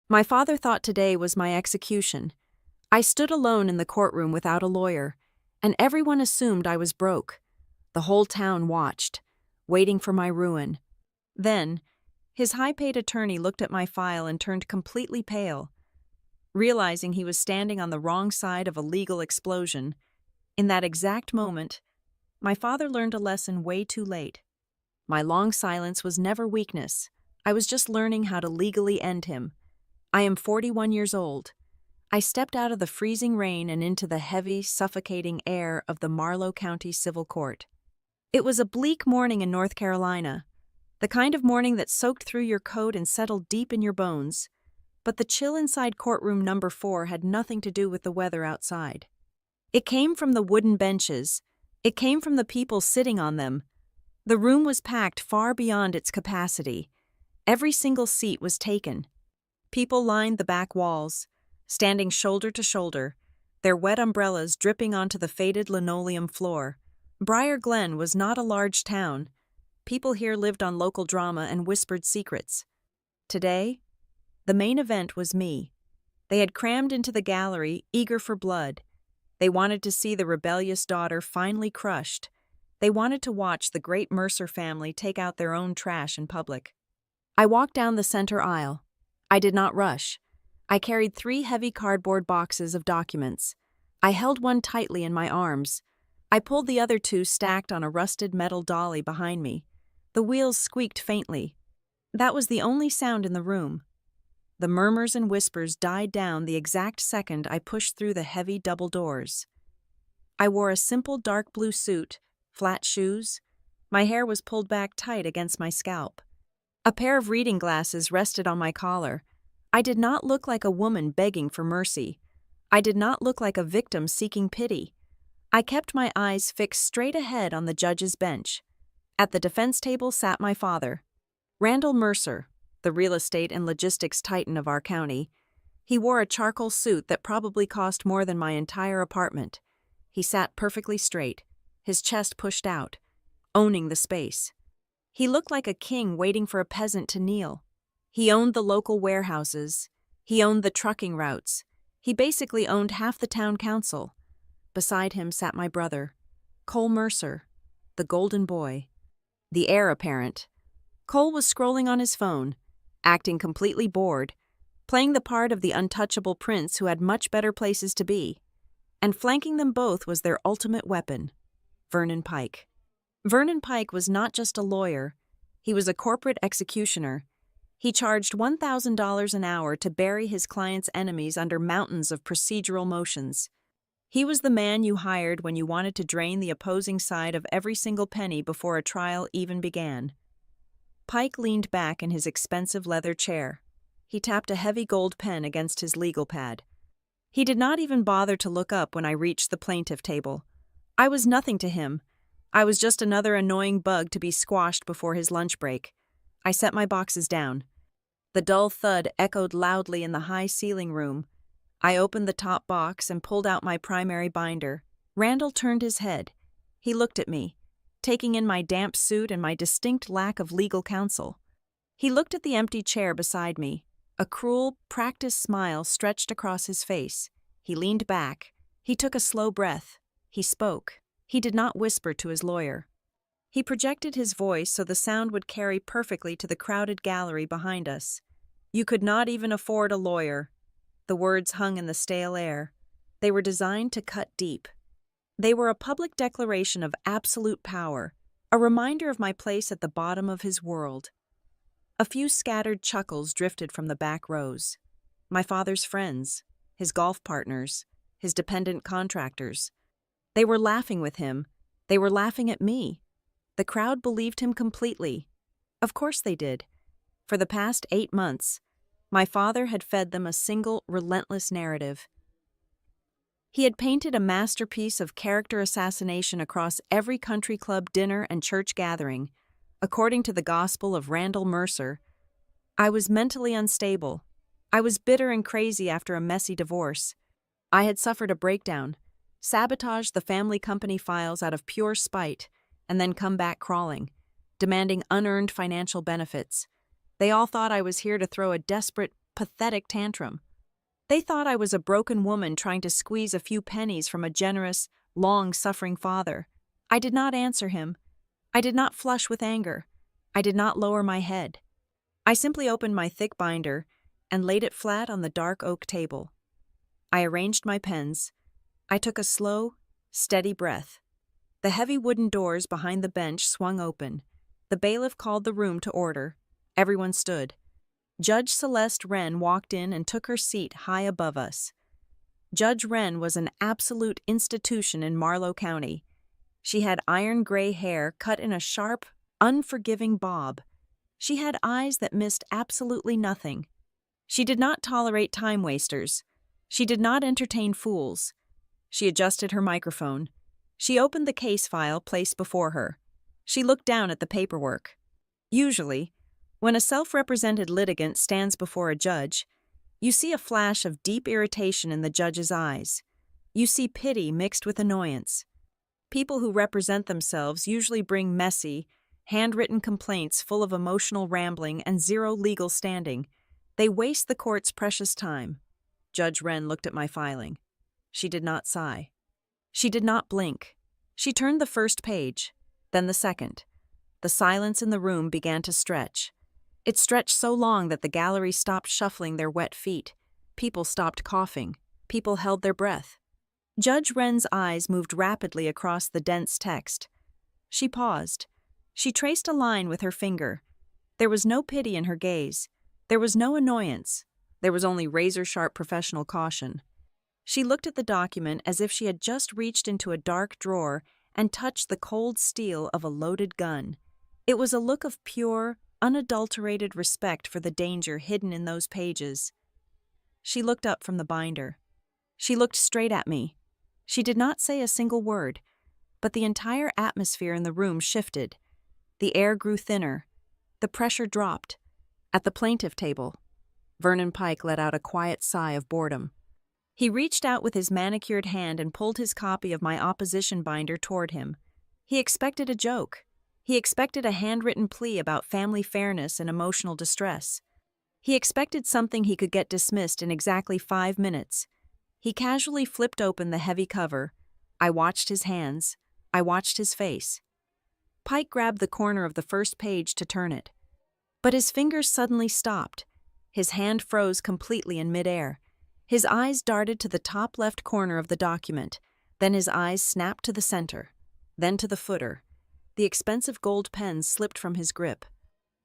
My father thought today was my execution. I stood alone in the courtroom without a lawyer, and everyone assumed I was broke. The whole town watched, waiting for my ruin. Then, his high-paid attorney looked at my file and turned completely pale. Realizing he was standing on the wrong side of a legal explosion, in that exact moment, my father learned a lesson way too late. My long silence was never weakness. I was just learning how to legally end him. I am 41 years old. I stepped out of the freezing rain and into the heavy, suffocating air of the Marlow County Civil Court. It was a bleak morning in North Carolina, the kind of morning that soaked through your coat and settled deep in your bones. But the chill inside courtroom number 4 had nothing to do with the weather outside. It came from the wooden benches. It came from the people sitting on them. The room was packed far beyond its capacity. Every single seat was taken. People lined the back walls, standing shoulder to shoulder, their wet umbrellas dripping onto the faded linoleum floor. Briar Glen was not a large town. People here lived on local drama and whispered secrets. Today, the main event was me. They had crammed into the gallery, eager for blood. They wanted to see the rebellious daughter finally crushed. They wanted to watch the great Mercer family take out their own trash in public. I walked down the center aisle. I did not rush. I carried 3 heavy cardboard boxes of documents. I held one tightly in my arms. I pulled the other 2 stacked on a rusted metal dolly behind me. The wheels squeaked faintly. That was the only sound in the room. The murmurs and whispers died down the exact second I pushed through the heavy double doors. I wore a simple dark blue suit, flat shoes. My hair was pulled back tight against my scalp. A pair of reading glasses rested on my collar. I did not look like a woman begging for mercy. I did not look like a victim seeking pity. I kept my eyes fixed straight ahead on the judge's bench. At the defense table sat my father, Randall Mercer, the real estate and logistics titan of our county. He wore a charcoal suit that probably cost more than my entire apartment. He sat perfectly straight, his chest pushed out, owning the space. He looked like a king waiting for a peasant to kneel. He owned the local warehouses. He owned the trucking routes. He basically owned half the town council. Beside him sat my brother, Cole Mercer, the golden boy, the heir apparent. Cole was scrolling on his phone, acting completely bored, playing the part of the untouchable prince who had much better places to be. And flanking them both was their ultimate weapon, Vernon Pike. Vernon Pike was not just a lawyer, he was a corporate executioner. He charged $1,000 an hour to bury his client's enemies under mountains of procedural motions. He was the man you hired when you wanted to drain the opposing side of every single penny before a trial even began. Pike leaned back in his expensive leather chair. He tapped a heavy gold pen against his legal pad. He did not even bother to look up when I reached the plaintiff table. I was nothing to him. I was just another annoying bug to be squashed before his lunch break. I set my boxes down. The dull thud echoed loudly in the high ceiling room. I opened the top box and pulled out my primary binder. Randall turned his head. He looked at me, taking in my damp suit and my distinct lack of legal counsel. He looked at the empty chair beside me. A cruel, practiced smile stretched across his face. He leaned back. He took a slow breath. He spoke. He did not whisper to his lawyer. He projected his voice so the sound would carry perfectly to the crowded gallery behind us. You could not even afford a lawyer. The words hung in the stale air. They were designed to cut deep. They were a public declaration of absolute power, a reminder of my place at the bottom of his world. A few scattered chuckles drifted from the back rows. My father's friends, his golf partners, his dependent contractors. They were laughing with him. They were laughing at me. The crowd believed him completely. Of course they did. For the past 8 months, my father had fed them a single, relentless narrative. He had painted a masterpiece of character assassination across every country club dinner and church gathering. According to the gospel of Randall Mercer, I was mentally unstable. I was bitter and crazy after a messy divorce. I had suffered a breakdown, sabotaged the family company files out of pure spite, and then come back crawling, demanding unearned financial benefits. They all thought I was here to throw a desperate pathetic tantrum. They thought I was a broken woman trying to squeeze a few pennies from a generous, long-suffering father. I did not answer him. I did not flush with anger. I did not lower my head. I simply opened my thick binder and laid it flat on the dark oak table. I arranged my pens. I took a slow, steady breath. The heavy wooden doors behind the bench swung open. The bailiff called the room to order. Everyone stood. Judge Celeste Wren walked in and took her seat high above us. Judge Wren was an absolute institution in Marlow County. She had iron gray hair cut in a sharp, unforgiving bob. She had eyes that missed absolutely nothing. She did not tolerate time wasters. She did not entertain fools. She adjusted her microphone. She opened the case file placed before her. She looked down at the paperwork. Usually, when a self-represented litigant stands before a judge, you see a flash of deep irritation in the judge's eyes. You see pity mixed with annoyance. People who represent themselves usually bring messy, handwritten complaints full of emotional rambling and zero legal standing. They waste the court's precious time. Judge Wren looked at my filing. She did not sigh. She did not blink. She turned the first page, then the second. The silence in the room began to stretch. It stretched so long that the gallery stopped shuffling their wet feet. People stopped coughing. People held their breath. Judge Wren's eyes moved rapidly across the dense text. She paused. She traced a line with her finger. There was no pity in her gaze. There was no annoyance. There was only razor-sharp professional caution. She looked at the document as if she had just reached into a dark drawer and touched the cold steel of a loaded gun. It was a look of pure, unadulterated respect for the danger hidden in those pages. She looked up from the binder. She looked straight at me. She did not say a single word, but the entire atmosphere in the room shifted. The air grew thinner. The pressure dropped. At the plaintiff table, Vernon Pike let out a quiet sigh of boredom. He reached out with his manicured hand and pulled his copy of my opposition binder toward him. He expected a joke. He expected a handwritten plea about family fairness and emotional distress. He expected something he could get dismissed in exactly 5 minutes. He casually flipped open the heavy cover. I watched his hands. I watched his face. Pike grabbed the corner of the first page to turn it. But his fingers suddenly stopped. His hand froze completely in midair. His eyes darted to the top left corner of the document. Then his eyes snapped to the center. Then to the footer. The expensive gold pen slipped from his grip.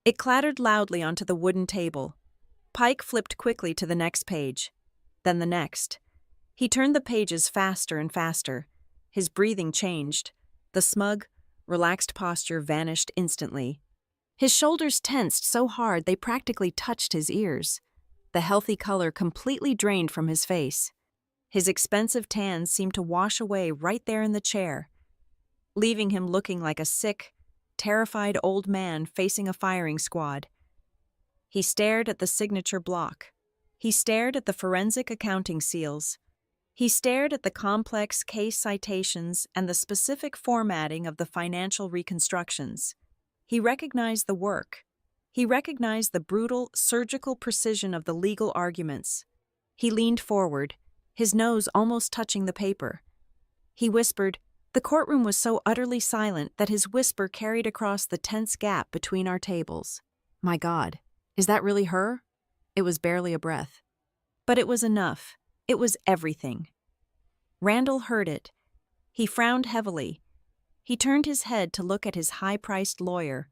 It clattered loudly onto the wooden table. Pike flipped quickly to the next page. Then the next. He turned the pages faster and faster. His breathing changed. The smug, relaxed posture vanished instantly. His shoulders tensed so hard they practically touched his ears. The healthy color completely drained from his face. His expensive tan seemed to wash away right there in the chair, leaving him looking like a sick, terrified old man facing a firing squad. He stared at the signature block. He stared at the forensic accounting seals. He stared at the complex case citations and the specific formatting of the financial reconstructions. He recognized the work. He recognized the brutal, surgical precision of the legal arguments. He leaned forward, his nose almost touching the paper. He whispered. The courtroom was so utterly silent that his whisper carried across the tense gap between our tables. My God, is that really her? It was barely a breath. But it was enough. It was everything. Randall heard it. He frowned heavily. He turned his head to look at his high-priced lawyer.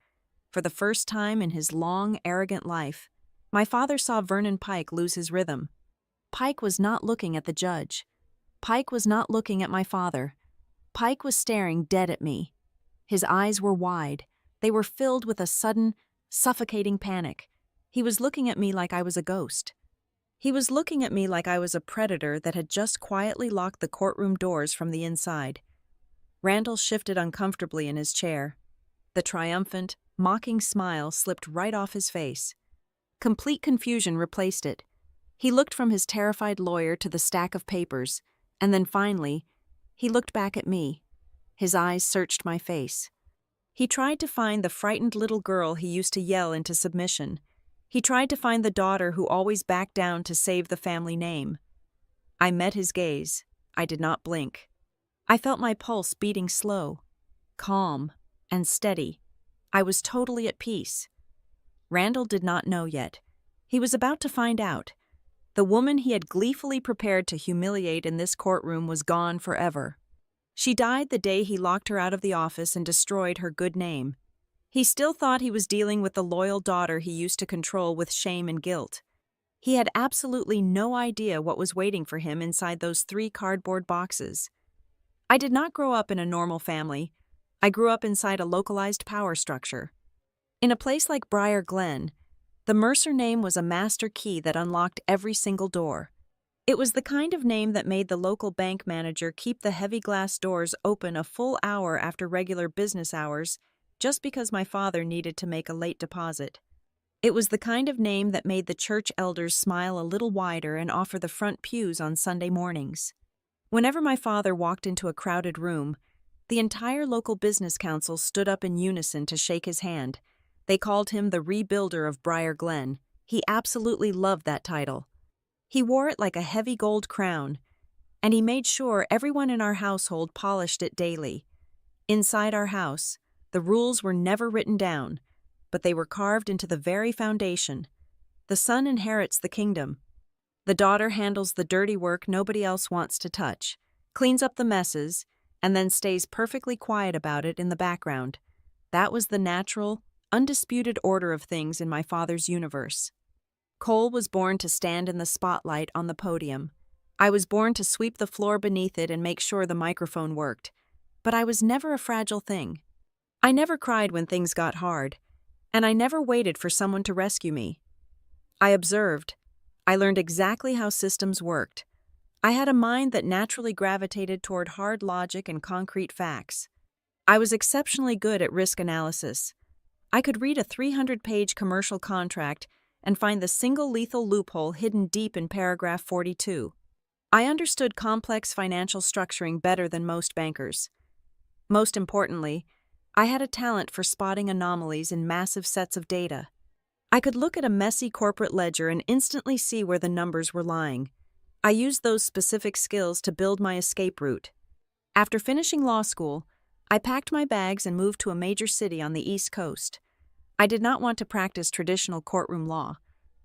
For the first time in his long, arrogant life, my father saw Vernon Pike lose his rhythm. Pike was not looking at the judge. Pike was not looking at my father. Pike was staring dead at me. His eyes were wide. They were filled with a sudden, suffocating panic. He was looking at me like I was a ghost. He was looking at me like I was a predator that had just quietly locked the courtroom doors from the inside. Randall shifted uncomfortably in his chair. The triumphant, mocking smile slipped right off his face. Complete confusion replaced it. He looked from his terrified lawyer to the stack of papers, and then finally, he looked back at me. His eyes searched my face. He tried to find the frightened little girl he used to yell into submission. He tried to find the daughter who always backed down to save the family name. I met his gaze. I did not blink. I felt my pulse beating slow, calm, and steady. I was totally at peace. Randall did not know yet. He was about to find out. The woman he had gleefully prepared to humiliate in this courtroom was gone forever. She died the day he locked her out of the office and destroyed her good name. He still thought he was dealing with the loyal daughter he used to control with shame and guilt. He had absolutely no idea what was waiting for him inside those 3 cardboard boxes. I did not grow up in a normal family. I grew up inside a localized power structure. In a place like Briar Glen, the Mercer name was a master key that unlocked every single door. It was the kind of name that made the local bank manager keep the heavy glass doors open a full hour after regular business hours just because my father needed to make a late deposit. It was the kind of name that made the church elders smile a little wider and offer the front pews on Sunday mornings. Whenever my father walked into a crowded room, the entire local business council stood up in unison to shake his hand. They called him the rebuilder of Briar Glen. He absolutely loved that title. He wore it like a heavy gold crown, and he made sure everyone in our household polished it daily. Inside our house, the rules were never written down, but they were carved into the very foundation. The son inherits the kingdom. The daughter handles the dirty work nobody else wants to touch, cleans up the messes, and then stays perfectly quiet about it in the background. That was the natural, undisputed order of things in my father's universe. Cole was born to stand in the spotlight on the podium. I was born to sweep the floor beneath it and make sure the microphone worked. But I was never a fragile thing. I never cried when things got hard, and I never waited for someone to rescue me. I observed. I learned exactly how systems worked. I had a mind that naturally gravitated toward hard logic and concrete facts. I was exceptionally good at risk analysis. I could read a 300-page commercial contract and find the single lethal loophole hidden deep in paragraph 42. I understood complex financial structuring better than most bankers. Most importantly, I had a talent for spotting anomalies in massive sets of data. I could look at a messy corporate ledger and instantly see where the numbers were lying. I used those specific skills to build my escape route. After finishing law school, I packed my bags and moved to a major city on the East Coast. I did not want to practice traditional courtroom law.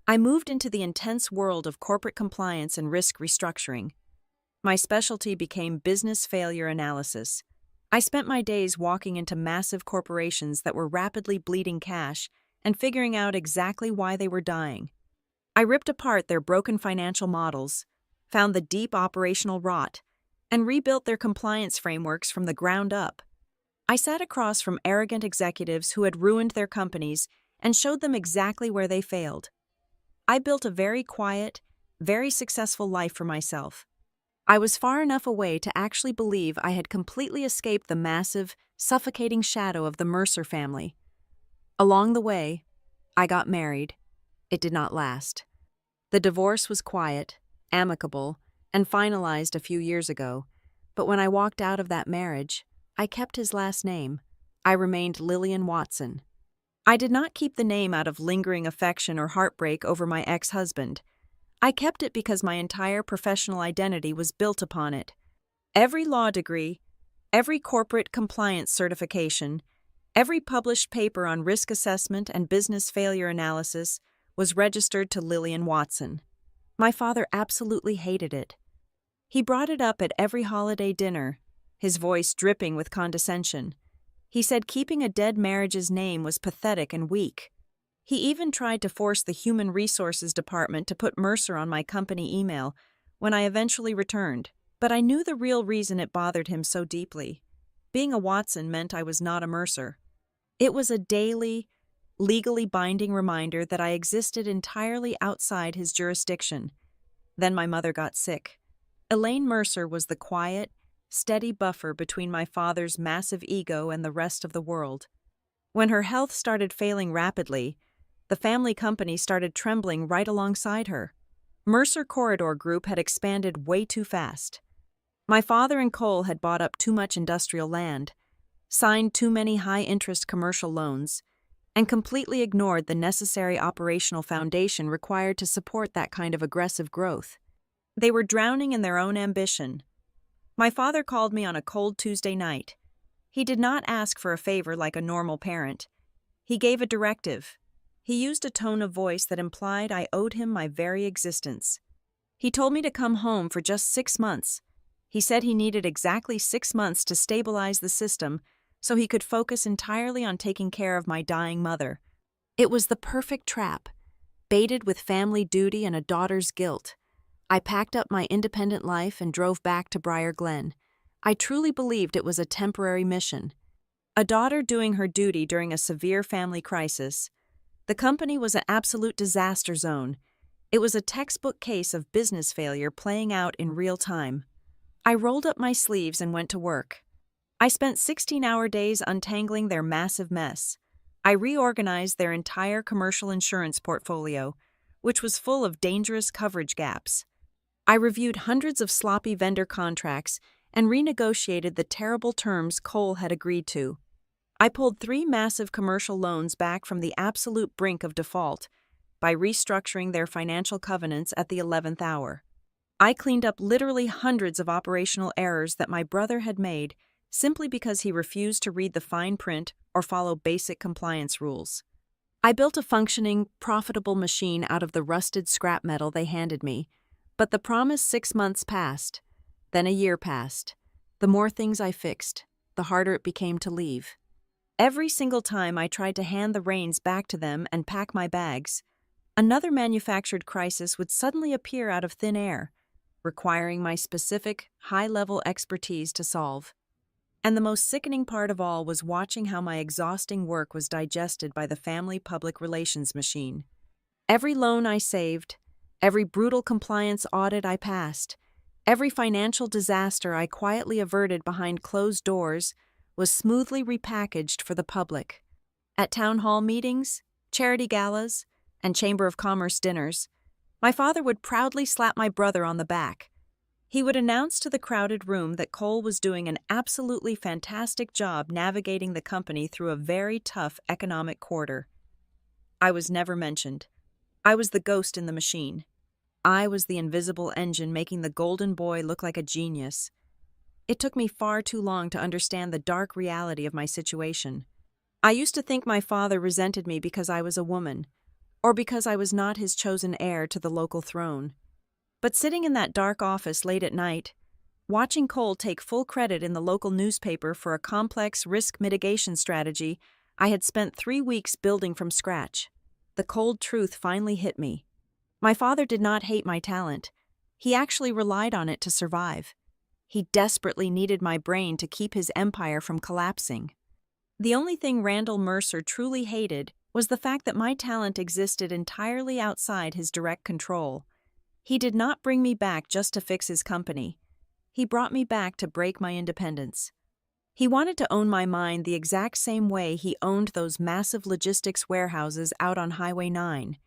I moved into the intense world of corporate compliance and risk restructuring. My specialty became business failure analysis. I spent my days walking into massive corporations that were rapidly bleeding cash and figuring out exactly why they were dying. I ripped apart their broken financial models, found the deep operational rot, and rebuilt their compliance frameworks from the ground up. I sat across from arrogant executives who had ruined their companies and showed them exactly where they failed. I built a very quiet, very successful life for myself. I was far enough away to actually believe I had completely escaped the massive, suffocating shadow of the Mercer family. Along the way, I got married. It did not last. The divorce was quiet, amicable, and finalized a few years ago, but when I walked out of that marriage, I kept his last name. I remained Lillian Watson. I did not keep the name out of lingering affection or heartbreak over my ex-husband. I kept it because my entire professional identity was built upon it. Every law degree, every corporate compliance certification, every published paper on risk assessment and business failure analysis was registered to Lillian Watson. My father absolutely hated it. He brought it up at every holiday dinner, his voice dripping with condescension. He said keeping a dead marriage's name was pathetic and weak. He even tried to force the Human Resources Department to put Mercer on my company email when I eventually returned, but I knew the real reason it bothered him so deeply. Being a Watson meant I was not a Mercer. It was a daily, legally binding reminder that I existed entirely outside his jurisdiction. Then my mother got sick. Elaine Mercer was the quiet, steady buffer between my father's massive ego and the rest of the world. When her health started failing rapidly, the family company started trembling right alongside her. Mercer Corridor Group had expanded way too fast. My father and Cole had bought up too much industrial land, signed too many high-interest commercial loans, and completely ignored the necessary operational foundation required to support that kind of aggressive growth. They were drowning in their own ambition. My father called me on a cold Tuesday night. He did not ask for a favor like a normal parent. He gave a directive. He used a tone of voice that implied I owed him my very existence. He told me to come home for just 6 months. He said he needed exactly 6 months to stabilize the system so he could focus entirely on taking care of my dying mother. It was the perfect trap, baited with family duty and a daughter's guilt. I packed up my independent life and drove back to Briar Glen. I truly believed it was a temporary mission. A daughter doing her duty during a severe family crisis. The company was an absolute disaster zone. It was a textbook case of business failure playing out in real time. I rolled up my sleeves and went to work. I spent 16-hour days untangling their massive mess. I reorganized their entire commercial insurance portfolio, which was full of dangerous coverage gaps. I reviewed hundreds of sloppy vendor contracts and renegotiated the terrible terms Cole had agreed to. I pulled 3 massive commercial loans back from the absolute brink of default by restructuring their financial covenants at the 11th hour. I cleaned up literally hundreds of operational errors that my brother had made simply because he refused to read the fine print or follow basic compliance rules. I built a functioning, profitable machine out of the rusted scrap metal they handed me, but the promised 6 months passed. Then a year passed. The more things I fixed, the harder it became to leave. Every single time I tried to hand the reins back to them and pack my bags, another manufactured crisis would suddenly appear out of thin air, requiring my specific, high-level expertise to solve. And the most sickening part of all was watching how my exhausting work was digested by the family public relations machine. Every loan I saved, every brutal compliance audit I passed, every financial disaster I quietly averted behind closed doors was smoothly repackaged for the public. At town hall meetings, charity galas, and Chamber of Commerce dinners, my father would proudly slap my brother on the back. He would announce to the crowded room that Cole was doing an absolutely fantastic job navigating the company through a very tough economic quarter. I was never mentioned. I was the ghost in the machine. I was the invisible engine making the golden boy look like a genius. It took me far too long to understand the dark reality of my situation. I used to think my father resented me because I was a woman, or because I was not his chosen heir to the local throne. But sitting in that dark office late at night, watching Cole take full credit in the local newspaper for a complex risk mitigation strategy I had spent 3 weeks building from scratch, the cold truth finally hit me. My father did not hate my talent. He actually relied on it to survive. He desperately needed my brain to keep his empire from collapsing. The only thing Randall Mercer truly hated was the fact that my talent existed entirely outside his direct control. He did not bring me back just to fix his company. He brought me back to break my independence. He wanted to own my mind the exact same way he owned those massive logistics warehouses out on Highway 9.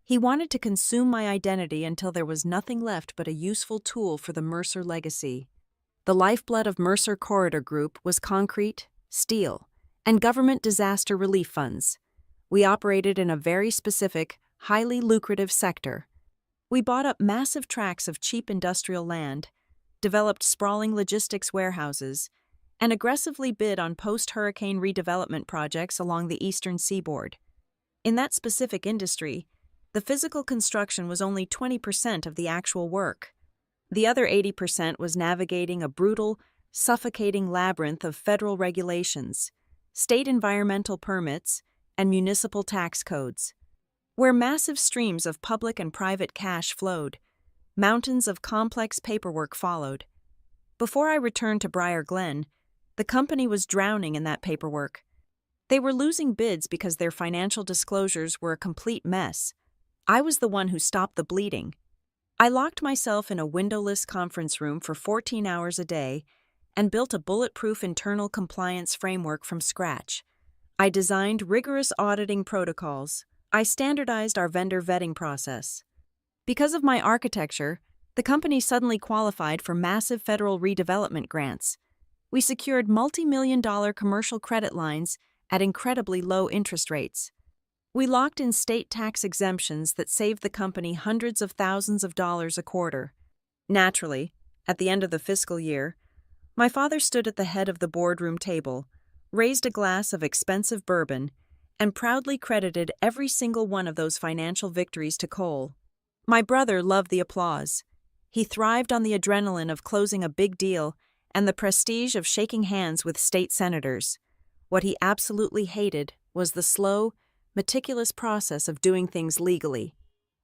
He wanted to consume my identity until there was nothing left but a useful tool for the Mercer legacy. The lifeblood of Mercer Corridor Group was concrete, steel, and government disaster relief funds. We operated in a very specific, highly lucrative sector. We bought up massive tracts of cheap industrial land, developed sprawling logistics warehouses, and aggressively bid on post-hurricane redevelopment projects along the eastern seaboard. In that specific industry, the physical construction was only 20% of the actual work. The other 80% was navigating a brutal, suffocating labyrinth of federal regulations, state environmental permits, and municipal tax codes. Where massive streams of public and private cash flowed, mountains of complex paperwork followed. Before I returned to Briar Glen, the company was drowning in that paperwork. They were losing bids because their financial disclosures were a complete mess. I was the one who stopped the bleeding. I locked myself in a windowless conference room for 14 hours a day and built a bulletproof internal compliance framework from scratch. I designed rigorous auditing protocols. I standardized our vendor vetting process. Because of my architecture, the company suddenly qualified for massive federal redevelopment grants. We secured multi-million-dollar commercial credit lines at incredibly low interest rates. We locked in state tax exemptions that saved the company hundreds of thousands of dollars a quarter. Naturally, at the end of the fiscal year, my father stood at the head of the boardroom table, raised a glass of expensive bourbon, and proudly credited every single one of those financial victories to Cole. My brother loved the applause. He thrived on the adrenaline of closing a big deal and the prestige of shaking hands with state senators. What he absolutely hated was the slow, meticulous process of doing things legally.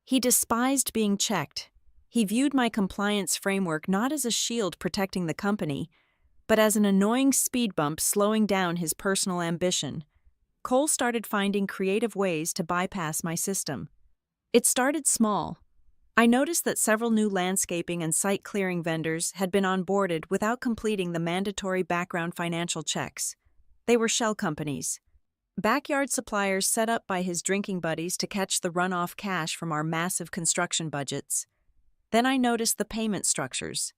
He despised being checked. He viewed my compliance framework not as a shield protecting the company, but as an annoying speed bump slowing down his personal ambition. Cole started finding creative ways to bypass my system. It started small. I noticed that several new landscaping and site clearing vendors had been onboarded without completing the mandatory background financial checks. They were shell companies. Backyard suppliers set up by his drinking buddies to catch the runoff cash from our massive construction budgets. Then I noticed the payment structures.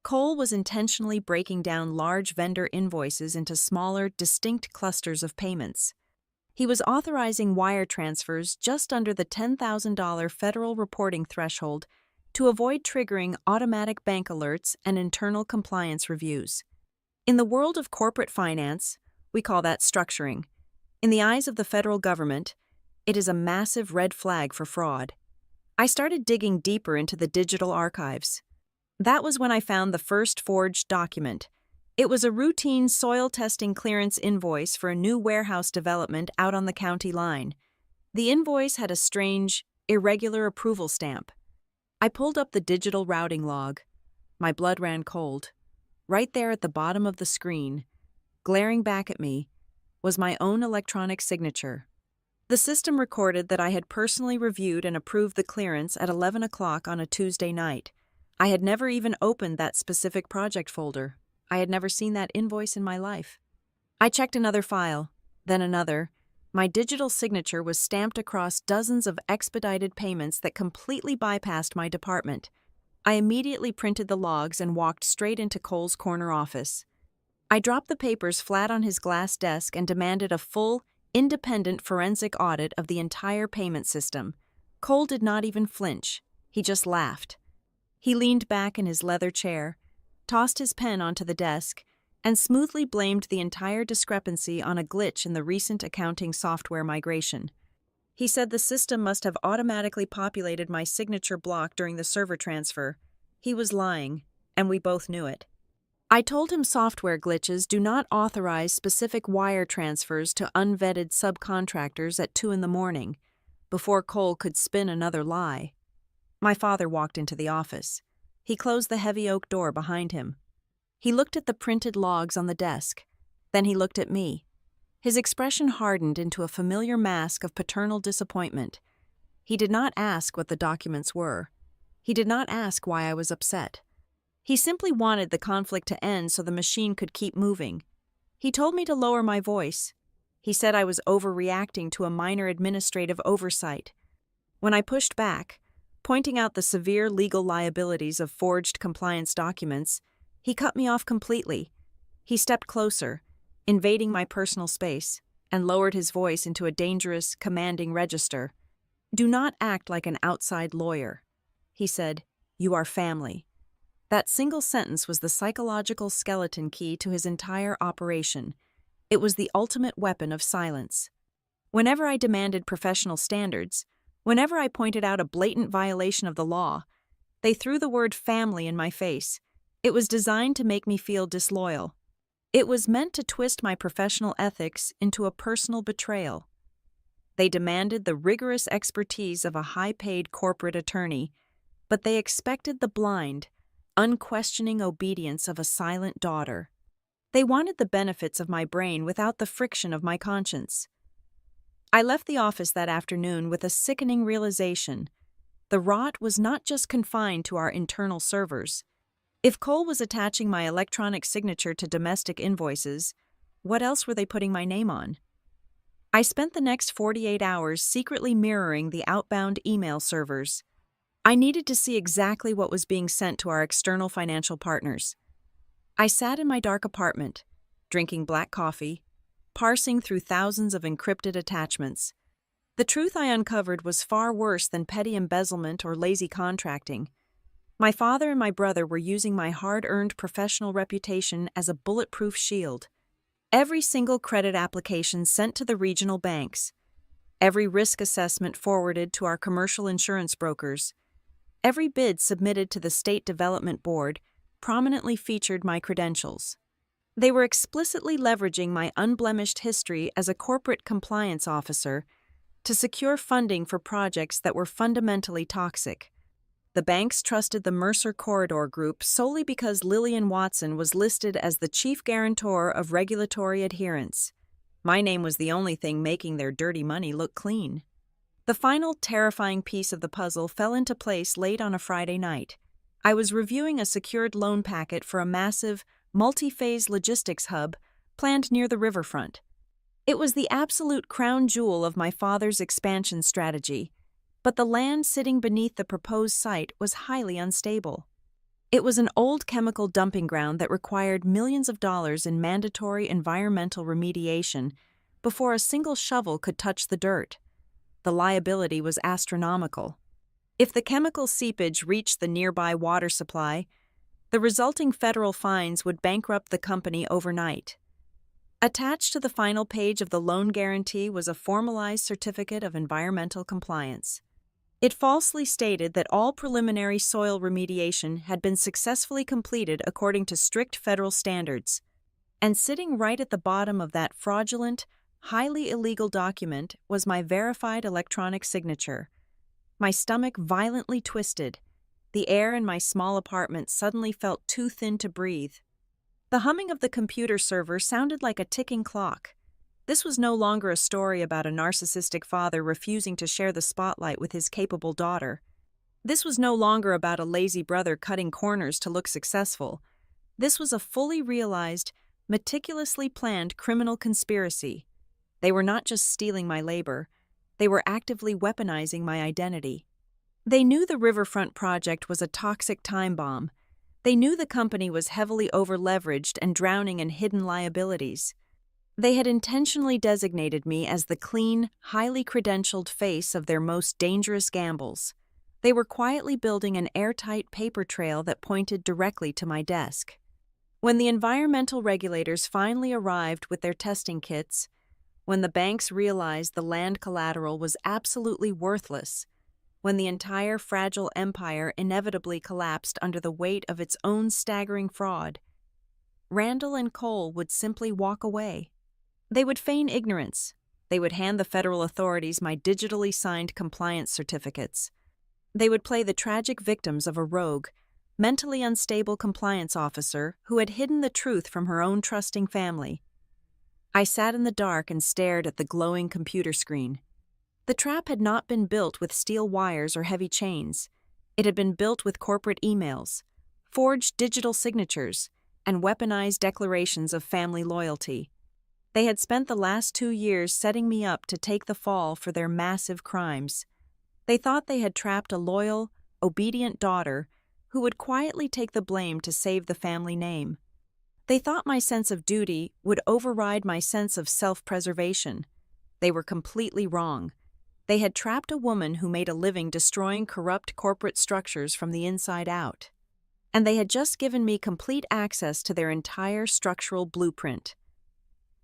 Cole was intentionally breaking down large vendor invoices into smaller, distinct clusters of payments. He was authorizing wire transfers just under the $10,000 federal reporting threshold to avoid triggering automatic bank alerts and internal compliance reviews. In the world of corporate finance, we call that structuring. In the eyes of the federal government, it is a massive red flag for fraud. I started digging deeper into the digital archives. That was when I found the first forged document. It was a routine soil testing clearance invoice for a new warehouse development out on the county line. The invoice had a strange, irregular approval stamp. I pulled up the digital routing log. My blood ran cold. Right there at the bottom of the screen, glaring back at me, was my own electronic signature. The system recorded that I had personally reviewed and approved the clearance at 11 o'clock on a Tuesday night. I had never even opened that specific project folder. I had never seen that invoice in my life. I checked another file, then another. My digital signature was stamped across dozens of expedited payments that completely bypassed my department. I immediately printed the logs and walked straight into Cole's corner office. I dropped the papers flat on his glass desk and demanded a full, independent forensic audit of the entire payment system. Cole did not even flinch. He just laughed. He leaned back in his leather chair, tossed his pen onto the desk, and smoothly blamed the entire discrepancy on a glitch in the recent accounting software migration. He said the system must have automatically populated my signature block during the server transfer. He was lying, and we both knew it. I told him software glitches do not authorize specific wire transfers to unvetted subcontractors at 2 a.m, before Cole could spin another lie. My father walked into the office. He closed the heavy oak door behind him. He looked at the printed logs on the desk. Then he looked at me. His expression hardened into a familiar mask of paternal disappointment. He did not ask what the documents were. He did not ask why I was upset. He simply wanted the conflict to end so the machine could keep moving. He told me to lower my voice. He said I was overreacting to a minor administrative oversight. When I pushed back, pointing out the severe legal liabilities of forged compliance documents, he cut me off completely. He stepped closer, invading my personal space, and lowered his voice into a dangerous, commanding register. "Do not act like an outside lawyer," he said. "You are family." That single sentence was the psychological skeleton key to his entire operation. It was the ultimate weapon of silence. Whenever I demanded professional standards, whenever I pointed out a blatant violation of the law, they threw the word family in my face. It was designed to make me feel disloyal. It was meant to twist my professional ethics into a personal betrayal. They demanded the rigorous expertise of a high-paid corporate attorney, but they expected the blind, unquestioning obedience of a silent daughter. They wanted the benefits of my brain without the friction of my conscience. I left the office that afternoon with a sickening realization. The rot was not just confined to our internal servers. If Cole was attaching my electronic signature to domestic invoices, what else were they putting my name on? I spent the next 48 hours secretly mirroring the outbound email servers. I needed to see exactly what was being sent to our external financial partners. I sat in my dark apartment, drinking black coffee, parsing through thousands of encrypted attachments. The truth I uncovered was far worse than petty embezzlement or lazy contracting. My father and my brother were using my hard-earned professional reputation as a bulletproof shield. Every single credit application sent to the regional banks, every risk assessment forwarded to our commercial insurance brokers, every bid submitted to the State Development Board prominently featured my credentials. They were explicitly leveraging my unblemished history as a corporate compliance officer to secure funding for projects that were fundamentally toxic. The banks trusted the Mercer Corridor Group solely because Lillian Watson was listed as the chief guarantor of regulatory adherence. My name was the only thing making their dirty money look clean. The final terrifying piece of the puzzle fell into place late on a Friday night. I was reviewing a secured loan packet for a massive, multi-phase logistics hub planned near the riverfront. It was the absolute crown jewel of my father's expansion strategy, but the land sitting beneath the proposed site was highly unstable. It was an old chemical dumping ground that required millions of dollars in mandatory environmental remediation before a single shovel could touch the dirt. The liability was astronomical. If the chemical seepage reached the nearby water supply, the resulting federal fines would bankrupt the company overnight. Attached to the final page of the loan guarantee was a formalized certificate of environmental compliance. It falsely stated that all preliminary soil remediation had been successfully completed according to strict federal standards. And sitting right at the bottom of that fraudulent, highly illegal document was my verified electronic signature. My stomach violently twisted. The air in my small apartment suddenly felt too thin to breathe. The humming of the computer server sounded like a ticking clock. This was no longer a story about a narcissistic father refusing to share the spotlight with his capable daughter. This was no longer about a lazy brother cutting corners to look successful. This was a fully realized, meticulously planned criminal conspiracy. They were not just stealing my labor, they were actively weaponizing my identity. They knew the riverfront project was a toxic time bomb. They knew the company was heavily over-leveraged and drowning in hidden liabilities. They had intentionally designated me as the clean, highly credentialed face of their most dangerous gambles. They were quietly building an airtight paper trail that pointed directly to my desk. When the environmental regulators finally arrived with their testing kits, when the banks realized the land collateral was absolutely worthless, when the entire fragile empire inevitably collapsed under the weight of its own staggering fraud, Randall and Cole would simply walk away. They would feign ignorance. They would hand the federal authorities my digitally signed compliance certificates. They would play the tragic victims of a rogue, mentally unstable compliance officer who had hidden the truth from her own trusting family. I sat in the dark and stared at the glowing computer screen. The trap had not been built with steel wires or heavy chains. It had been built with corporate emails, forged digital signatures, and weaponized declarations of family loyalty. They had spent the last 2 years setting me up to take the fall for their massive crimes. They thought they had trapped a loyal, obedient daughter who would quietly take the blame to save the family name. They thought my sense of duty would override my sense of self-preservation. They were completely wrong. They had trapped a woman who made a living destroying corrupt corporate structures from the inside out. And they had just given me complete access to their entire structural blueprint.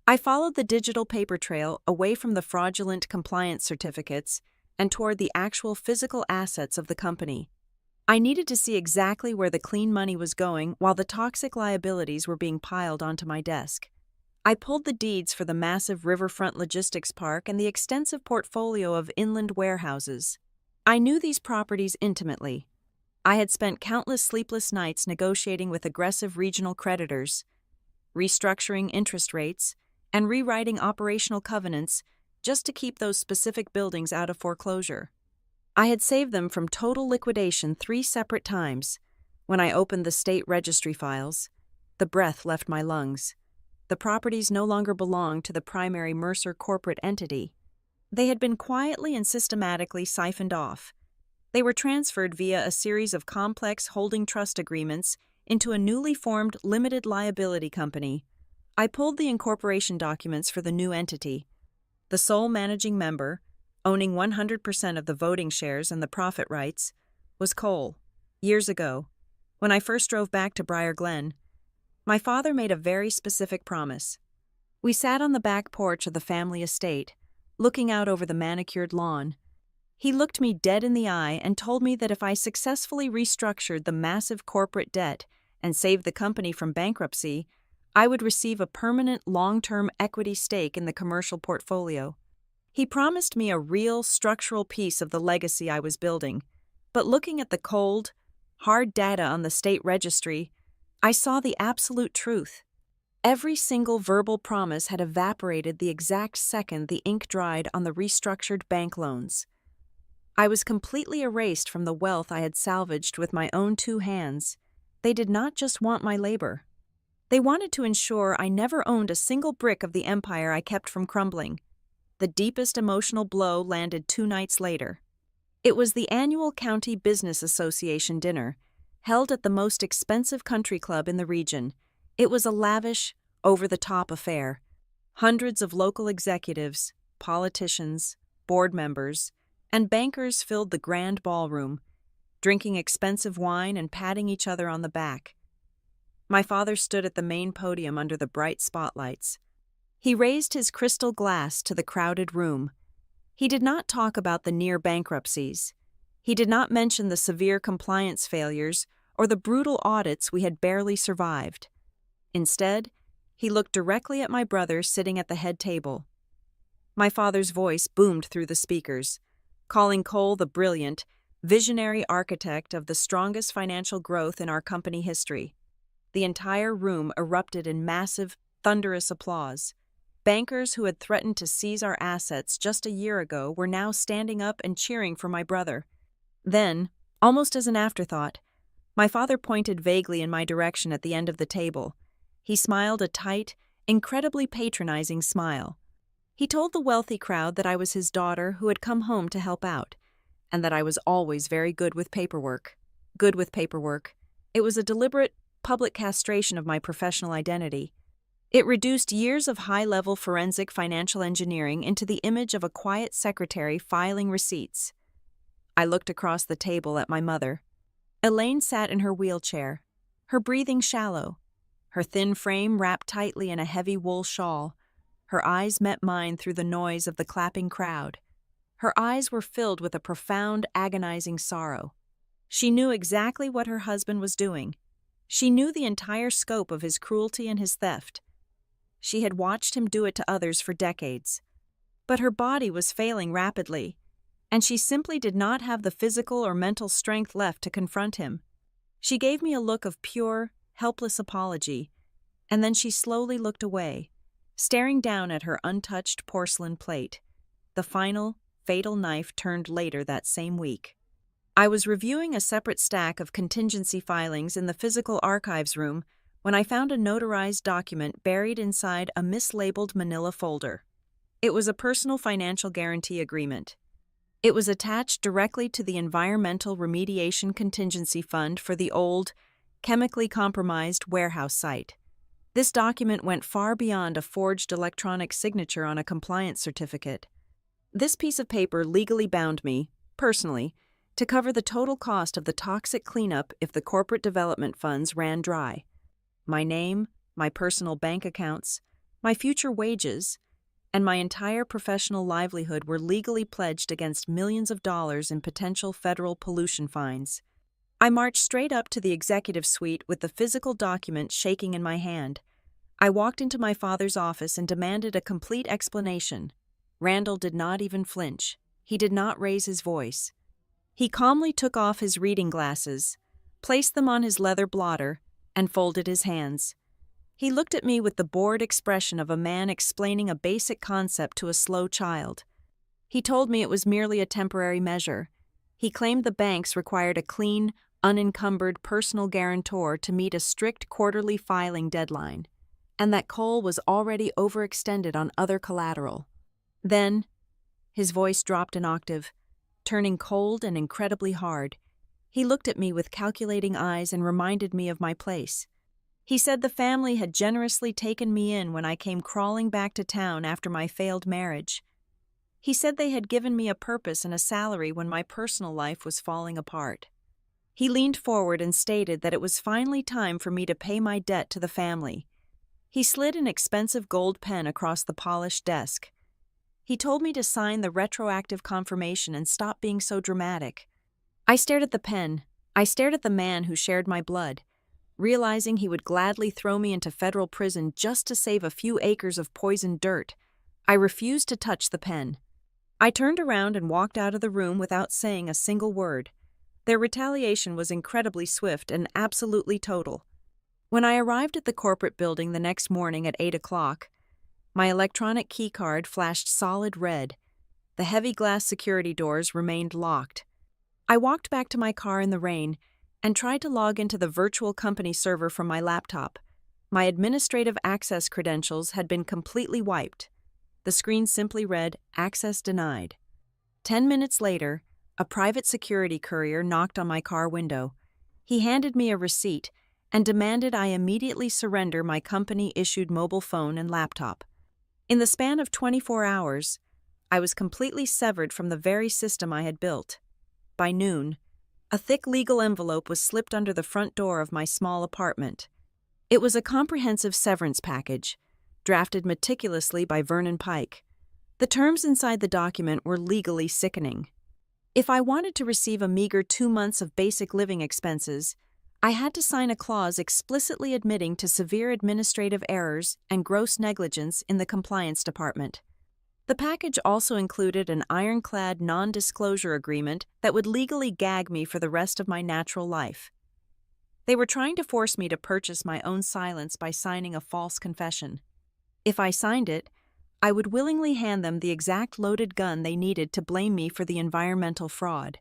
I followed the digital paper trail away from the fraudulent compliance certificates and toward the actual physical assets of the company. I needed to see exactly where the clean money was going while the toxic liabilities were being piled onto my desk. I pulled the deeds for the massive riverfront logistics park and the extensive portfolio of inland warehouses. I knew these properties intimately. I had spent countless sleepless nights negotiating with aggressive regional creditors, restructuring interest rates, and rewriting operational covenants just to keep those specific buildings out of foreclosure. I had saved them from total liquidation 3 separate times. When I opened the state registry files, the breath left my lungs. The properties no longer belonged to the primary Mercer corporate entity. They had been quietly and systematically siphoned off. They were transferred via a series of complex holding trust agreements into a newly formed limited liability company. I pulled the incorporation documents for the new entity. The sole managing member, owning 100% of the voting shares and the profit rights, was Cole. Years ago, when I first drove back to Briar Glen, my father made a very specific promise. We sat on the back porch of the family estate, looking out over the manicured lawn. He looked me dead in the eye and told me that if I successfully restructured the massive corporate debt and saved the company from bankruptcy, I would receive a permanent long-term equity stake in the commercial portfolio. He promised me a real structural piece of the legacy I was building, but looking at the cold, hard data on the state registry, I saw the absolute truth. Every single verbal promise had evaporated the exact second the ink dried on the restructured bank loans. I was completely erased from the wealth I had salvaged with my own 2 hands. They did not just want my labor. They wanted to ensure I never owned a single brick of the empire I kept from crumbling. The deepest emotional blow landed 2 nights later. It was the annual County Business Association dinner, held at the most expensive country club in the region. It was a lavish, over-the-top affair. Hundreds of local executives, politicians, board members, and bankers filled the grand ballroom, drinking expensive wine and patting each other on the back. My father stood at the main podium under the bright spotlights. He raised his crystal glass to the crowded room. He did not talk about the near bankruptcies. He did not mention the severe compliance failures or the brutal audits we had barely survived. Instead, he looked directly at my brother sitting at the head table. My father's voice boomed through the speakers, calling Cole the brilliant, visionary architect of the strongest financial growth in our company history. The entire room erupted in massive, thunderous applause. Bankers who had threatened to seize our assets just a year ago were now standing up and cheering for my brother. Then, almost as an afterthought, my father pointed vaguely in my direction at the end of the table. He smiled a tight, incredibly patronizing smile. He told the wealthy crowd that I was his daughter who had come home to help out, and that I was always very good with paperwork. Good with paperwork. It was a deliberate, public castration of my professional identity. It reduced years of high-level forensic financial engineering into the image of a quiet secretary filing receipts. I looked across the table at my mother. Elaine sat in her wheelchair, her breathing shallow, her thin frame wrapped tightly in a heavy wool shawl. Her eyes met mine through the noise of the clapping crowd. Her eyes were filled with a profound, agonizing sorrow. She knew exactly what her husband was doing. She knew the entire scope of his cruelty and his theft. She had watched him do it to others for decades. But her body was failing rapidly, and she simply did not have the physical or mental strength left to confront him. She gave me a look of pure, helpless apology, and then she slowly looked away, staring down at her untouched porcelain plate. The final, fatal knife turned later that same week. I was reviewing a separate stack of contingency filings in the physical archives room when I found a notarized document buried inside a mislabeled manila folder. It was a personal financial guarantee agreement. It was attached directly to the Environmental Remediation Contingency Fund for the old, chemically compromised warehouse site. This document went far beyond a forged electronic signature on a compliance certificate. This piece of paper legally bound me, personally, to cover the total cost of the toxic cleanup if the corporate development funds ran dry. My name, my personal bank accounts, my future wages, and my entire professional livelihood were legally pledged against millions of dollars in potential federal pollution fines. I marched straight up to the executive suite with the physical document shaking in my hand. I walked into my father's office and demanded a complete explanation. Randall did not even flinch. He did not raise his voice. He calmly took off his reading glasses, placed them on his leather blotter, and folded his hands. He looked at me with the bored expression of a man explaining a basic concept to a slow child. He told me it was merely a temporary measure. He claimed the banks required a clean, unencumbered personal guarantor to meet a strict quarterly filing deadline, and that Cole was already overextended on other collateral. Then, his voice dropped an octave, turning cold and incredibly hard. He looked at me with calculating eyes and reminded me of my place. He said the family had generously taken me in when I came crawling back to town after my failed marriage. He said they had given me a purpose and a salary when my personal life was falling apart. He leaned forward and stated that it was finally time for me to pay my debt to the family. He slid an expensive gold pen across the polished desk. He told me to sign the retroactive confirmation and stop being so dramatic. I stared at the pen. I stared at the man who shared my blood, realizing he would gladly throw me into federal prison just to save a few acres of poisoned dirt. I refused to touch the pen. I turned around and walked out of the room without saying a single word. Their retaliation was incredibly swift and absolutely total. When I arrived at the corporate building the next morning at 8 o'clock, my electronic keycard flashed solid red. The heavy glass security doors remained locked. I walked back to my car in the rain and tried to log into the virtual company server from my laptop. My administrative access credentials had been completely wiped. The screen simply read, "Access denied." 10 minutes later, a private security courier knocked on my car window. He handed me a receipt and demanded I immediately surrender my company-issued mobile phone and laptop. In the span of 24 hours, I was completely severed from the very system I had built. By noon, a thick legal envelope was slipped under the front door of my small apartment. It was a comprehensive severance package, drafted meticulously by Vernon Pike. The terms inside the document were legally sickening. If I wanted to receive a meager 2 months of basic living expenses, I had to sign a clause explicitly admitting to severe administrative errors and gross negligence in the compliance department. The package also included an ironclad non-disclosure agreement that would legally gag me for the rest of my natural life. They were trying to force me to purchase my own silence by signing a false confession. If I signed it, I would willingly hand them the exact loaded gun they needed to blame me for the environmental fraud.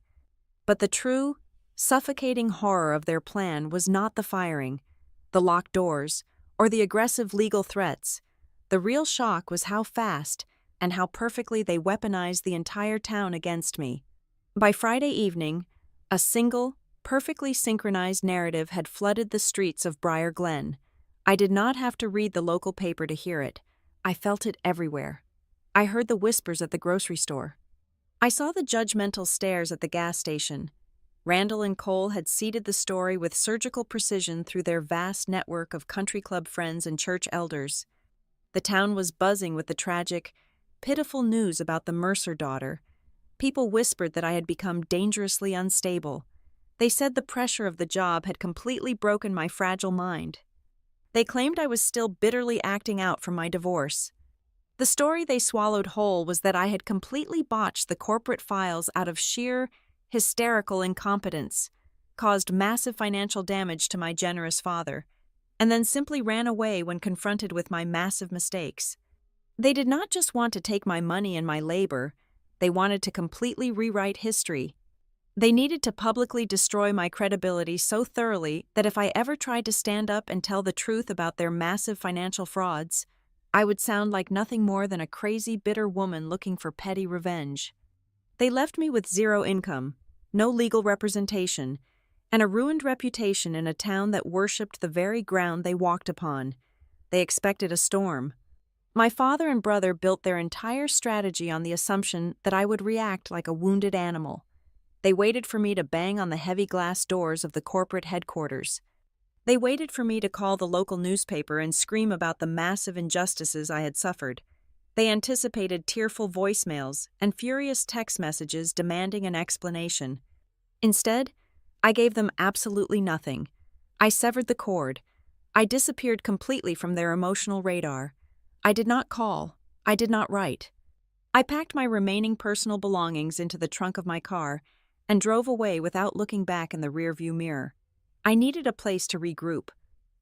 But the true, suffocating horror of their plan was not the firing, the locked doors, or the aggressive legal threats. The real shock was how fast and how perfectly they weaponized the entire town against me. By Friday evening, a single, perfectly synchronized narrative had flooded the streets of Briar Glen. I did not have to read the local paper to hear it. I felt it everywhere. I heard the whispers at the grocery store. I saw the judgmental stares at the gas station. Randall and Cole had seeded the story with surgical precision through their vast network of country club friends and church elders. The town was buzzing with the tragic, pitiful news about the Mercer daughter. People whispered that I had become dangerously unstable. They said the pressure of the job had completely broken my fragile mind. They claimed I was still bitterly acting out from my divorce. The story they swallowed whole was that I had completely botched the corporate files out of sheer, hysterical incompetence, caused massive financial damage to my generous father, and then simply ran away when confronted with my massive mistakes. They did not just want to take my money and my labor, they wanted to completely rewrite history. They needed to publicly destroy my credibility so thoroughly that if I ever tried to stand up and tell the truth about their massive financial frauds, I would sound like nothing more than a crazy, bitter woman looking for petty revenge. They left me with zero income, no legal representation, and a ruined reputation in a town that worshipped the very ground they walked upon. They expected a storm. My father and brother built their entire strategy on the assumption that I would react like a wounded animal. They waited for me to bang on the heavy glass doors of the corporate headquarters. They waited for me to call the local newspaper and scream about the massive injustices I had suffered. They anticipated tearful voicemails and furious text messages demanding an explanation. Instead, I gave them absolutely nothing. I severed the cord. I disappeared completely from their emotional radar. I did not call. I did not write. I packed my remaining personal belongings into the trunk of my car and drove away without looking back in the rearview mirror. I needed a place to regroup,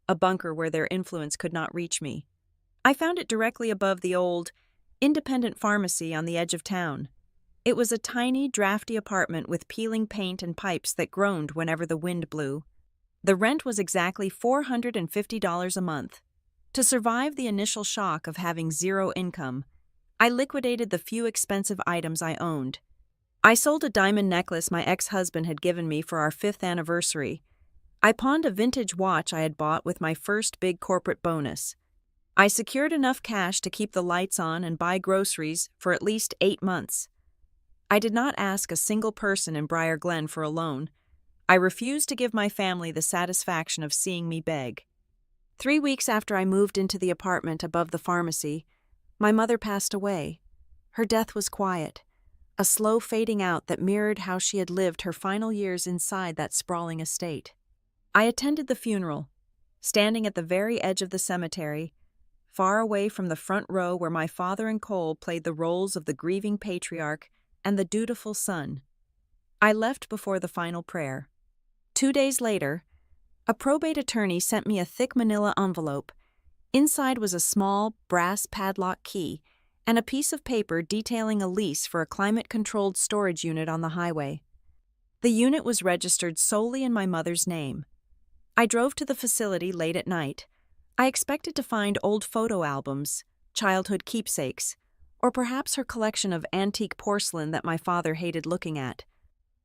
a bunker where their influence could not reach me. I found it directly above the old, independent pharmacy on the edge of town. It was a tiny, drafty apartment with peeling paint and pipes that groaned whenever the wind blew. The rent was exactly $450 a month. To survive the initial shock of having zero income, I liquidated the few expensive items I owned. I sold a diamond necklace my ex-husband had given me for our 5th anniversary. I pawned a vintage watch I had bought with my first big corporate bonus. I secured enough cash to keep the lights on and buy groceries for at least 8 months. I did not ask a single person in Briar Glen for a loan. I refused to give my family the satisfaction of seeing me beg. 3 weeks after I moved into the apartment above the pharmacy, my mother passed away. Her death was quiet, a slow fading out that mirrored how she had lived her final years inside that sprawling estate. I attended the funeral, standing at the very edge of the cemetery, far away from the front row where my father and Cole played the roles of the grieving patriarch and the dutiful son. I left before the final prayer. 2 days later, a probate attorney sent me a thick manila envelope. Inside was a small, brass padlock key and a piece of paper detailing a lease for a climate-controlled storage unit on the highway. The unit was registered solely in my mother's name. I drove to the facility late at night. I expected to find old photo albums, childhood keepsakes, or perhaps her collection of antique porcelain that my father hated looking at.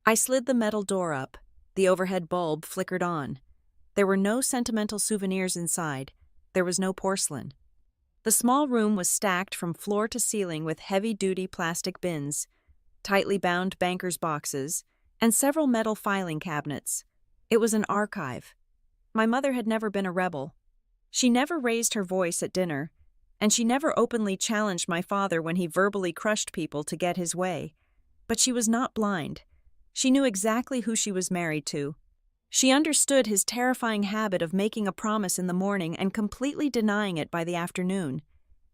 I slid the metal door up. The overhead bulb flickered on. There were no sentimental souvenirs inside. There was no porcelain. The small room was stacked from floor to ceiling with heavy-duty plastic bins, tightly bound banker's boxes, and several metal filing cabinets. It was an archive. My mother had never been a rebel. She never raised her voice at dinner, and she never openly challenged my father when he verbally crushed people to get his way. But she was not blind. She knew exactly who she was married to. She understood his terrifying habit of making a promise in the morning and completely denying it by the afternoon.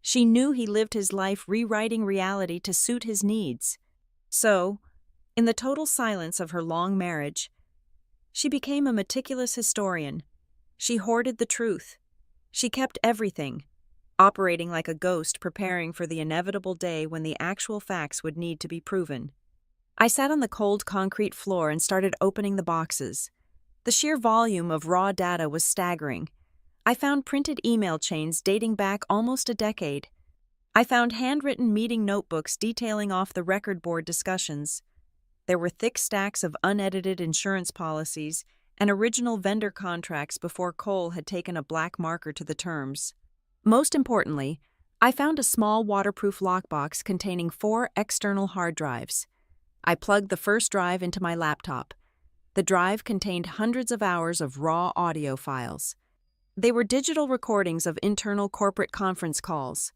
She knew he lived his life rewriting reality to suit his needs. So, in the total silence of her long marriage, she became a meticulous historian. She hoarded the truth. She kept everything, operating like a ghost preparing for the inevitable day when the actual facts would need to be proven. I sat on the cold concrete floor and started opening the boxes. The sheer volume of raw data was staggering. I found printed email chains dating back almost a decade. I found handwritten meeting notebooks detailing off the record board discussions. There were thick stacks of unedited insurance policies and original vendor contracts before Cole had taken a black marker to the terms. Most importantly, I found a small waterproof lockbox containing 4 external hard drives. I plugged the first drive into my laptop. The drive contained hundreds of hours of raw audio files. They were digital recordings of internal corporate conference calls.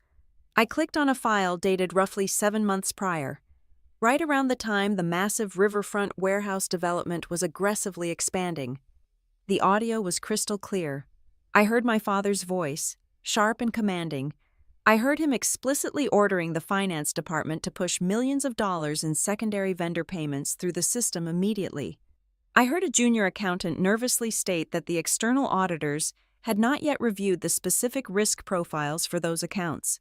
I clicked on a file dated roughly 7 months prior, right around the time the massive riverfront warehouse development was aggressively expanding. The audio was crystal clear. I heard my father's voice, sharp and commanding. I heard him explicitly ordering the finance department to push millions of dollars in secondary vendor payments through the system immediately. I heard a junior accountant nervously state that the external auditors had not yet reviewed the specific risk profiles for those accounts.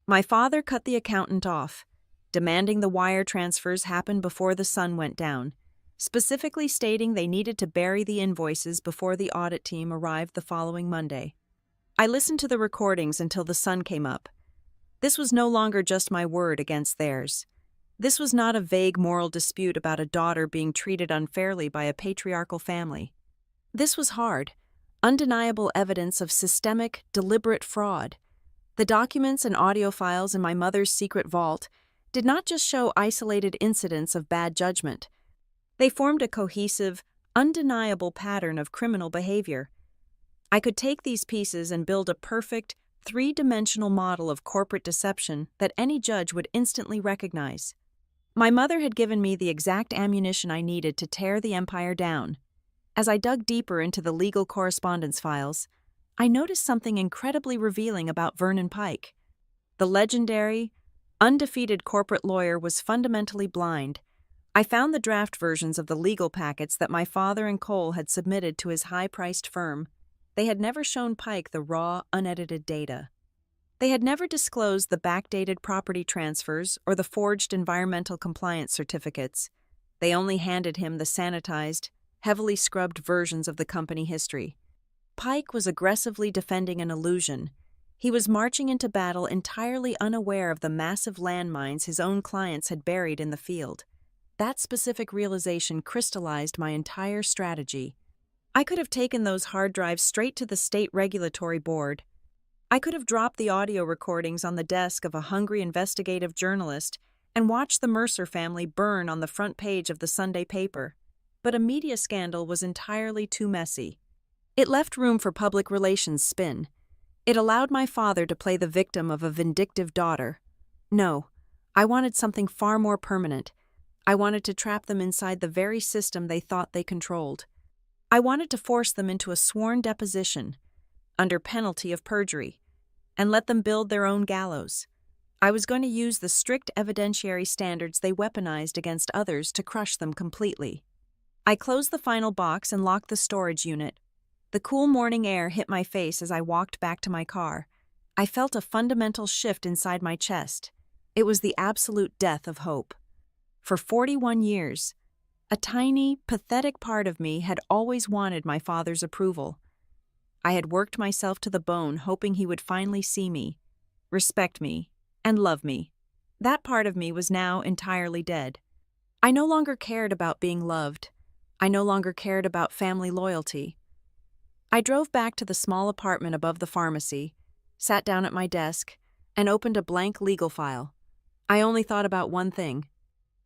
My father cut the accountant off, demanding the wire transfers happen before the sun went down, specifically stating they needed to bury the invoices before the audit team arrived the following Monday. I listened to the recordings until the sun came up. This was no longer just my word against theirs. This was not a vague moral dispute about a daughter being treated unfairly by a patriarchal family. This was hard, undeniable evidence of systemic, deliberate fraud. The documents and audio files in my mother's secret vault did not just show isolated incidents of bad judgment. They formed a cohesive, undeniable pattern of criminal behavior. I could take these pieces and build a perfect, 3-dimensional model of corporate deception that any judge would instantly recognize. My mother had given me the exact ammunition I needed to tear the empire down. As I dug deeper into the legal correspondence files, I noticed something incredibly revealing about Vernon Pike. The legendary, undefeated corporate lawyer was fundamentally blind. I found the draft versions of the legal packets that my father and Cole had submitted to his high-priced firm. They had never shown Pike the raw, unedited data. They had never disclosed the backdated property transfers or the forged environmental compliance certificates. They only handed him the sanitized, heavily scrubbed versions of the company history. Pike was aggressively defending an illusion. He was marching into battle entirely unaware of the massive landmines his own clients had buried in the field. That specific realization crystallized my entire strategy. I could have taken those hard drives straight to the state regulatory board. I could have dropped the audio recordings on the desk of a hungry investigative journalist and watched the Mercer family burn on the front page of the Sunday paper. But a media scandal was entirely too messy. It left room for public relations spin. It allowed my father to play the victim of a vindictive daughter. No, I wanted something far more permanent. I wanted to trap them inside the very system they thought they controlled. I wanted to force them into a sworn deposition, under penalty of perjury, and let them build their own gallows. I was going to use the strict evidentiary standards they weaponized against others to crush them completely. I closed the final box and locked the storage unit. The cool morning air hit my face as I walked back to my car. I felt a fundamental shift inside my chest. It was the absolute death of hope. For 41 years, a tiny, pathetic part of me had always wanted my father's approval. I had worked myself to the bone hoping he would finally see me, respect me, and love me. That part of me was now entirely dead. I no longer cared about being loved. I no longer cared about family loyalty. I drove back to the small apartment above the pharmacy, sat down at my desk, and opened a blank legal file. I only thought about one thing.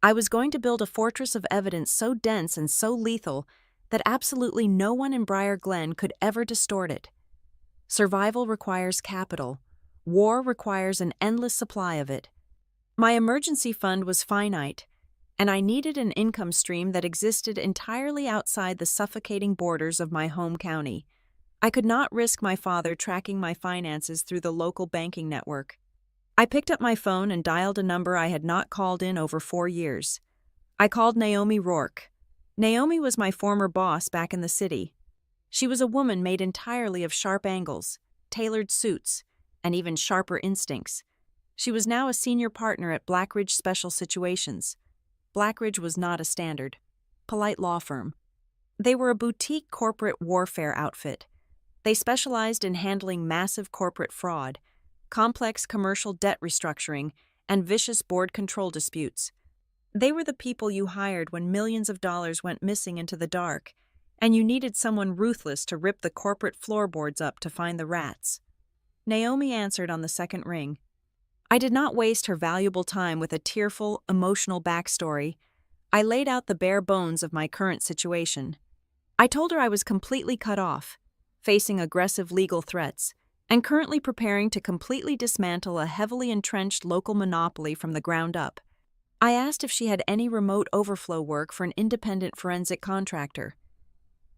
I was going to build a fortress of evidence so dense and so lethal that absolutely no one in Briar Glen could ever distort it. Survival requires capital. War requires an endless supply of it. My emergency fund was finite, and I needed an income stream that existed entirely outside the suffocating borders of my home county. I could not risk my father tracking my finances through the local banking network. I picked up my phone and dialed a number I had not called in over 4 years. I called Naomi Rourke. Naomi was my former boss back in the city. She was a woman made entirely of sharp angles, tailored suits, and even sharper instincts. She was now a senior partner at Blackridge Special Situations. Blackridge was not a standard, polite law firm. They were a boutique corporate warfare outfit. They specialized in handling massive corporate fraud, complex commercial debt restructuring, and vicious board control disputes. They were the people you hired when millions of dollars went missing into the dark, and you needed someone ruthless to rip the corporate floorboards up to find the rats. Naomi answered on the second ring. I did not waste her valuable time with a tearful, emotional backstory. I laid out the bare bones of my current situation. I told her I was completely cut off, facing aggressive legal threats, and currently preparing to completely dismantle a heavily entrenched local monopoly from the ground up. I asked if she had any remote overflow work for an independent forensic contractor.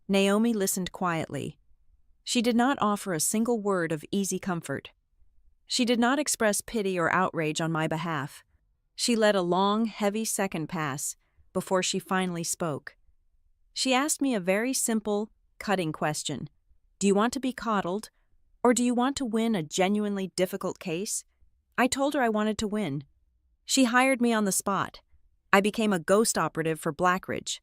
Naomi listened quietly. She did not offer a single word of easy comfort. She did not express pity or outrage on my behalf. She let a long, heavy second pass before she finally spoke. She asked me a very simple, cutting question. Do you want to be coddled, or do you want to win a genuinely difficult case? I told her I wanted to win. She hired me on the spot. I became a ghost operative for Blackridge.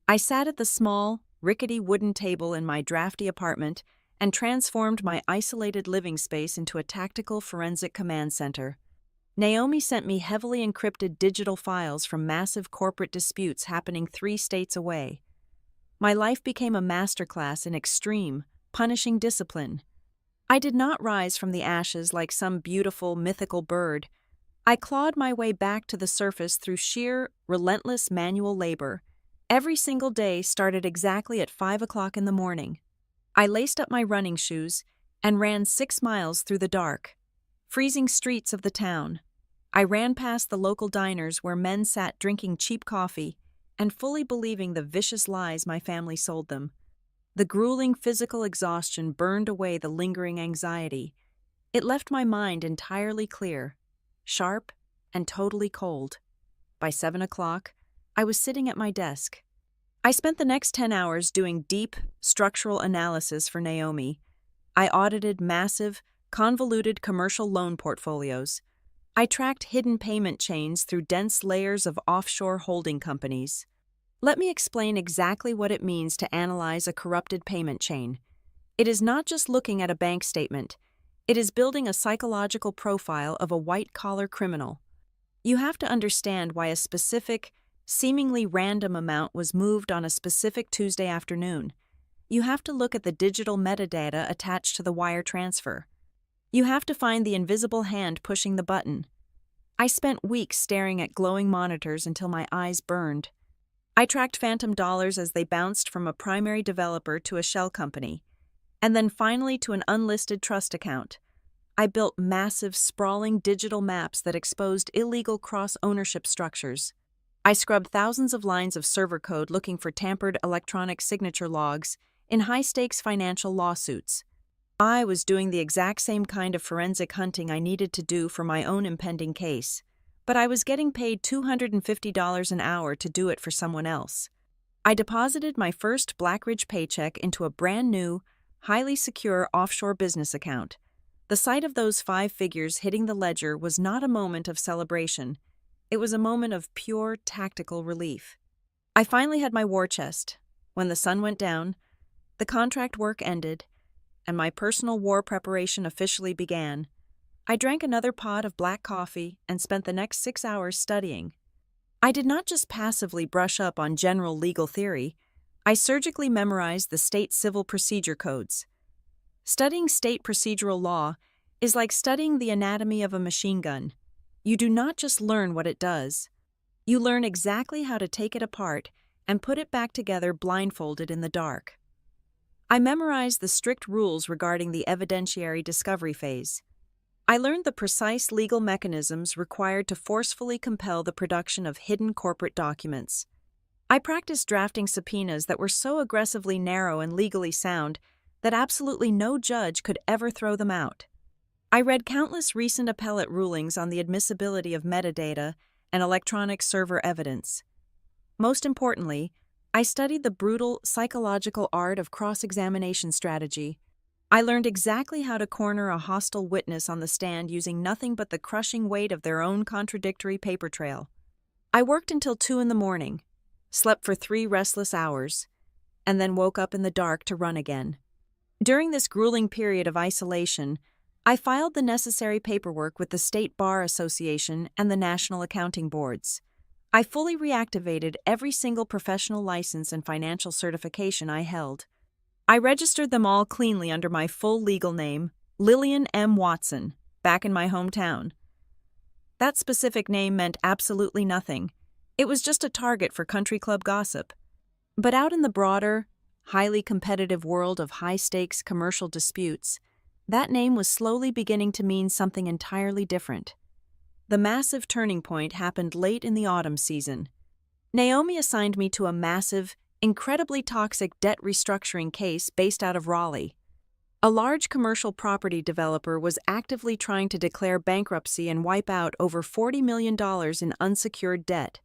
I sat at the small, rickety wooden table in my drafty apartment and transformed my isolated living space into a tactical forensic command center. Naomi sent me heavily encrypted digital files from massive corporate disputes happening 3 states away. My life became a masterclass in extreme, punishing discipline. I did not rise from the ashes like some beautiful, mythical bird. I clawed my way back to the surface through sheer, relentless manual labor. Every single day started exactly at 5 o'clock in the morning. I laced up my running shoes and ran 6 miles through the dark, freezing streets of the town. I ran past the local diners where men sat drinking cheap coffee and fully believing the vicious lies my family sold them. The grueling physical exhaustion burned away the lingering anxiety. It left my mind entirely clear, sharp, and totally cold. By 7 o'clock, I was sitting at my desk. I spent the next 10 hours doing deep, structural analysis for Naomi. I audited massive, convoluted commercial loan portfolios. I tracked hidden payment chains through dense layers of offshore holding companies. Let me explain exactly what it means to analyze a corrupted payment chain. It is not just looking at a bank statement. It is building a psychological profile of a white-collar criminal. You have to understand why a specific, seemingly random amount was moved on a specific Tuesday afternoon. You have to look at the digital metadata attached to the wire transfer. You have to find the invisible hand pushing the button. I spent weeks staring at glowing monitors until my eyes burned. I tracked phantom dollars as they bounced from a primary developer to a shell company, and then finally to an unlisted trust account. I built massive, sprawling digital maps that exposed illegal cross-ownership structures. I scrubbed thousands of lines of server code looking for tampered electronic signature logs in high-stakes financial lawsuits. I was doing the exact same kind of forensic hunting I needed to do for my own impending case, but I was getting paid $250 an hour to do it for someone else. I deposited my first Blackridge paycheck into a brand new, highly secure offshore business account. The sight of those 5 figures hitting the ledger was not a moment of celebration. It was a moment of pure tactical relief. I finally had my war chest. When the sun went down, the contract work ended, and my personal war preparation officially began. I drank another pot of black coffee and spent the next 6 hours studying. I did not just passively brush up on general legal theory. I surgically memorized the state civil procedure codes. Studying state procedural law is like studying the anatomy of a machine gun. You do not just learn what it does. You learn exactly how to take it apart and put it back together blindfolded in the dark. I memorized the strict rules regarding the evidentiary discovery phase. I learned the precise legal mechanisms required to forcefully compel the production of hidden corporate documents. I practiced drafting subpoenas that were so aggressively narrow and legally sound that absolutely no judge could ever throw them out. I read countless recent appellate rulings on the admissibility of metadata and electronic server evidence. Most importantly, I studied the brutal psychological art of cross-examination strategy. I learned exactly how to corner a hostile witness on the stand using nothing but the crushing weight of their own contradictory paper trail. I worked until 2 a.m, slept for 3 restless hours, and then woke up in the dark to run again. During this grueling period of isolation, I filed the necessary paperwork with the State Bar Association and the National Accounting Boards. I fully reactivated every single professional license and financial certification I held. I registered them all cleanly under my full legal name, Lillian M. Watson, back in my hometown. That specific name meant absolutely nothing. It was just a target for country club gossip. But out in the broader, highly competitive world of high-stakes commercial disputes, that name was slowly beginning to mean something entirely different. The massive turning point happened late in the autumn season. Naomi assigned me to a massive, incredibly toxic debt restructuring case based out of Raleigh. A large commercial property developer was actively trying to declare bankruptcy and wipe out over $40 million in unsecured debt.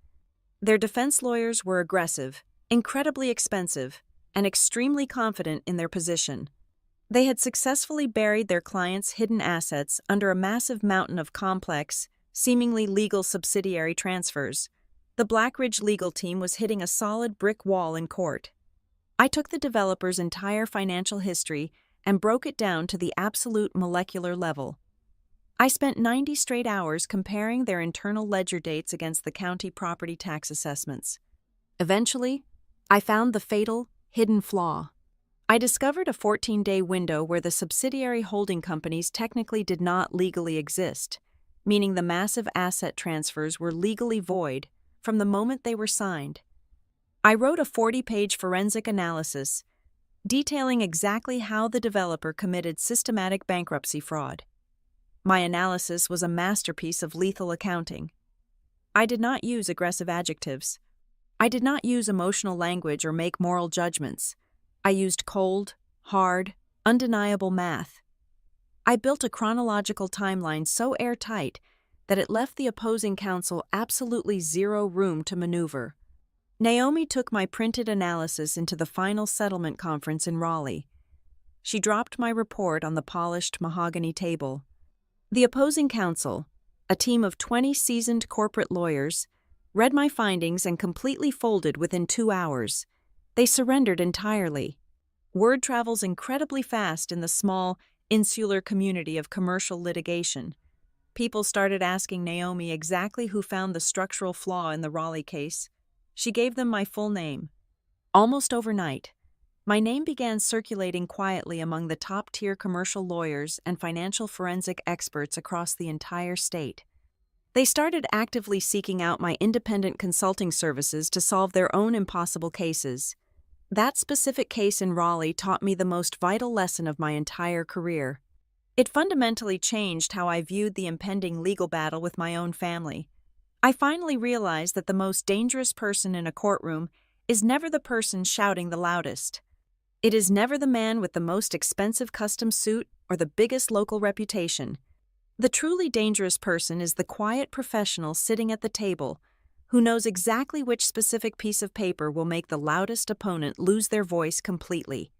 Their defense lawyers were aggressive, incredibly expensive, and extremely confident in their position. They had successfully buried their clients' hidden assets under a massive mountain of complex, seemingly legal subsidiary transfers. The Blackridge legal team was hitting a solid brick wall in court. I took the developer's entire financial history and broke it down to the absolute molecular level. I spent 90 straight hours comparing their internal ledger dates against the county property tax assessments. Eventually, I found the fatal, hidden flaw. I discovered a 14-day window where the subsidiary holding companies technically did not legally exist, meaning the massive asset transfers were legally void from the moment they were signed. I wrote a 40-page forensic analysis detailing exactly how the developer committed systematic bankruptcy fraud. My analysis was a masterpiece of lethal accounting. I did not use aggressive adjectives. I did not use emotional language or make moral judgments. I used cold, hard, undeniable math. I built a chronological timeline so airtight that it left the opposing counsel absolutely zero room to maneuver. Naomi took my printed analysis into the final settlement conference in Raleigh. She dropped my report on the polished mahogany table. The opposing counsel, a team of 20 seasoned corporate lawyers, read my findings and completely folded within 2 hours. They surrendered entirely. Word travels incredibly fast in the small, insular community of commercial litigation. People started asking Naomi exactly who found the structural flaw in the Raleigh case. She gave them my full name. Almost overnight, My name began circulating quietly among the top-tier commercial lawyers and financial forensic experts across the entire state. They started actively seeking out my independent consulting services to solve their own impossible cases. That specific case in Raleigh taught me the most vital lesson of my entire career. It fundamentally changed how I viewed the impending legal battle with my own family. I finally realized that the most dangerous person in a courtroom is never the person shouting the loudest. It is never the man with the most expensive custom suit or the biggest local reputation. The truly dangerous person is the quiet professional sitting at the table who knows exactly which specific piece of paper will make the loudest opponent lose their voice completely.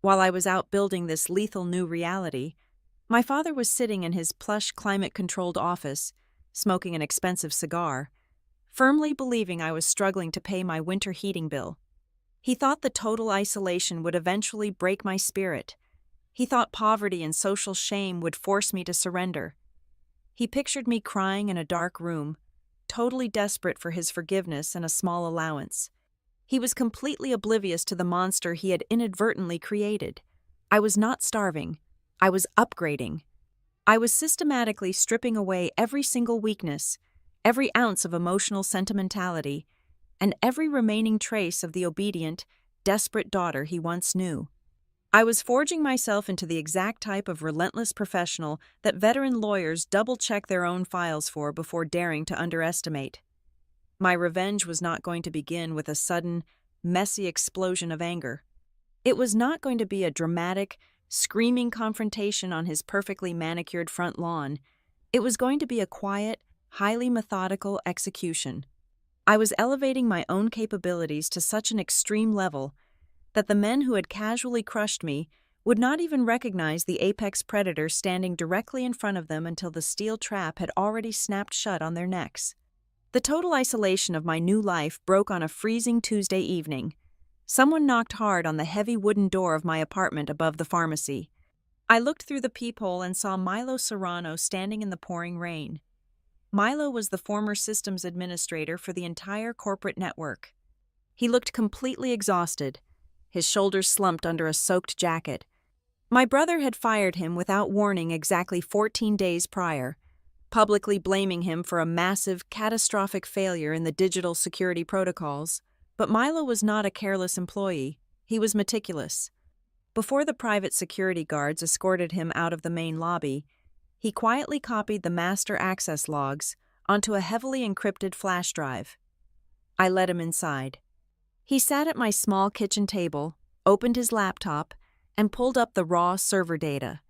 While I was out building this lethal new reality, my father was sitting in his plush climate-controlled office, smoking an expensive cigar, firmly believing I was struggling to pay my winter heating bill. He thought the total isolation would eventually break my spirit. He thought poverty and social shame would force me to surrender. He pictured me crying in a dark room, totally desperate for his forgiveness and a small allowance. He was completely oblivious to the monster he had inadvertently created. I was not starving. I was upgrading. I was systematically stripping away every single weakness, every ounce of emotional sentimentality, and every remaining trace of the obedient, desperate daughter he once knew. I was forging myself into the exact type of relentless professional that veteran lawyers double-check their own files for before daring to underestimate. My revenge was not going to begin with a sudden, messy explosion of anger. It was not going to be a dramatic, screaming confrontation on his perfectly manicured front lawn. It was going to be a quiet, highly methodical execution. I was elevating my own capabilities to such an extreme level that the men who had casually crushed me would not even recognize the apex predator standing directly in front of them until the steel trap had already snapped shut on their necks. The total isolation of my new life broke on a freezing Tuesday evening. Someone knocked hard on the heavy wooden door of my apartment above the pharmacy. I looked through the peephole and saw Milo Serrano standing in the pouring rain. Milo was the former systems administrator for the entire corporate network. He looked completely exhausted, his shoulders slumped under a soaked jacket. My brother had fired him without warning exactly 14 days prior, publicly blaming him for a massive, catastrophic failure in the digital security protocols. But Milo was not a careless employee. He was meticulous. Before the private security guards escorted him out of the main lobby, he quietly copied the master access logs onto a heavily encrypted flash drive. I let him inside. He sat at my small kitchen table, opened his laptop, and pulled up the raw server data.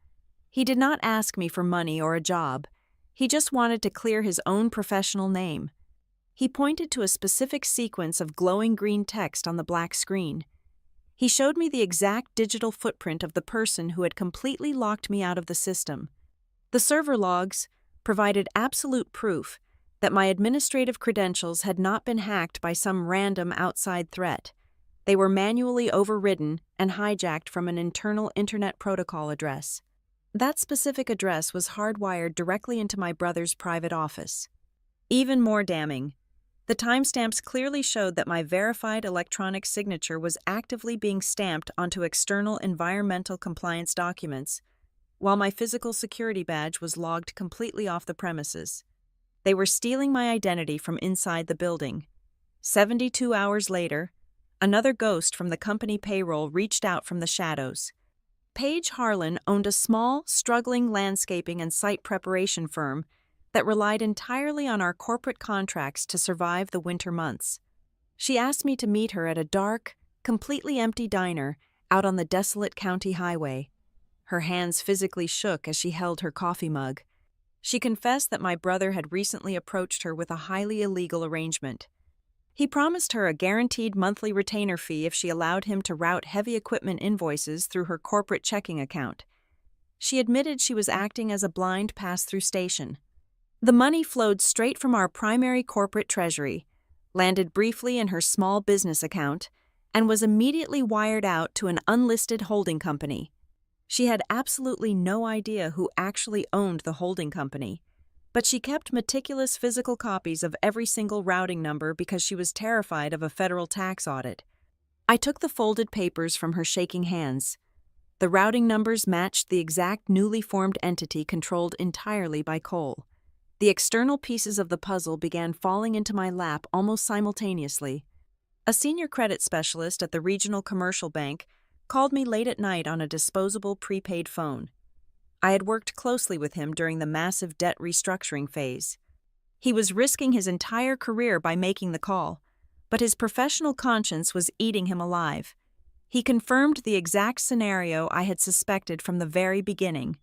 He did not ask me for money or a job. He just wanted to clear his own professional name. He pointed to a specific sequence of glowing green text on the black screen. He showed me the exact digital footprint of the person who had completely locked me out of the system. The server logs provided absolute proof that my administrative credentials had not been hacked by some random outside threat. They were manually overridden and hijacked from an internal Internet Protocol address. That specific address was hardwired directly into my brother's private office. Even more damning, the timestamps clearly showed that my verified electronic signature was actively being stamped onto external environmental compliance documents, while my physical security badge was logged completely off the premises. They were stealing my identity from inside the building. 72 hours later, another ghost from the company payroll reached out from the shadows. Paige Harlan owned a small, struggling landscaping and site preparation firm that relied entirely on our corporate contracts to survive the winter months. She asked me to meet her at a dark, completely empty diner out on the desolate county highway. Her hands physically shook as she held her coffee mug. She confessed that my brother had recently approached her with a highly illegal arrangement. He promised her a guaranteed monthly retainer fee if she allowed him to route heavy equipment invoices through her corporate checking account. She admitted she was acting as a blind pass-through station. The money flowed straight from our primary corporate treasury, landed briefly in her small business account, and was immediately wired out to an unlisted holding company. She had absolutely no idea who actually owned the holding company, but she kept meticulous physical copies of every single routing number because she was terrified of a federal tax audit. I took the folded papers from her shaking hands. The routing numbers matched the exact newly formed entity controlled entirely by Cole. The external pieces of the puzzle began falling into my lap almost simultaneously. A senior credit specialist at the regional commercial bank called me late at night on a disposable prepaid phone. I had worked closely with him during the massive debt restructuring phase. He was risking his entire career by making the call, but his professional conscience was eating him alive. He confirmed the exact scenario I had suspected from the very beginning.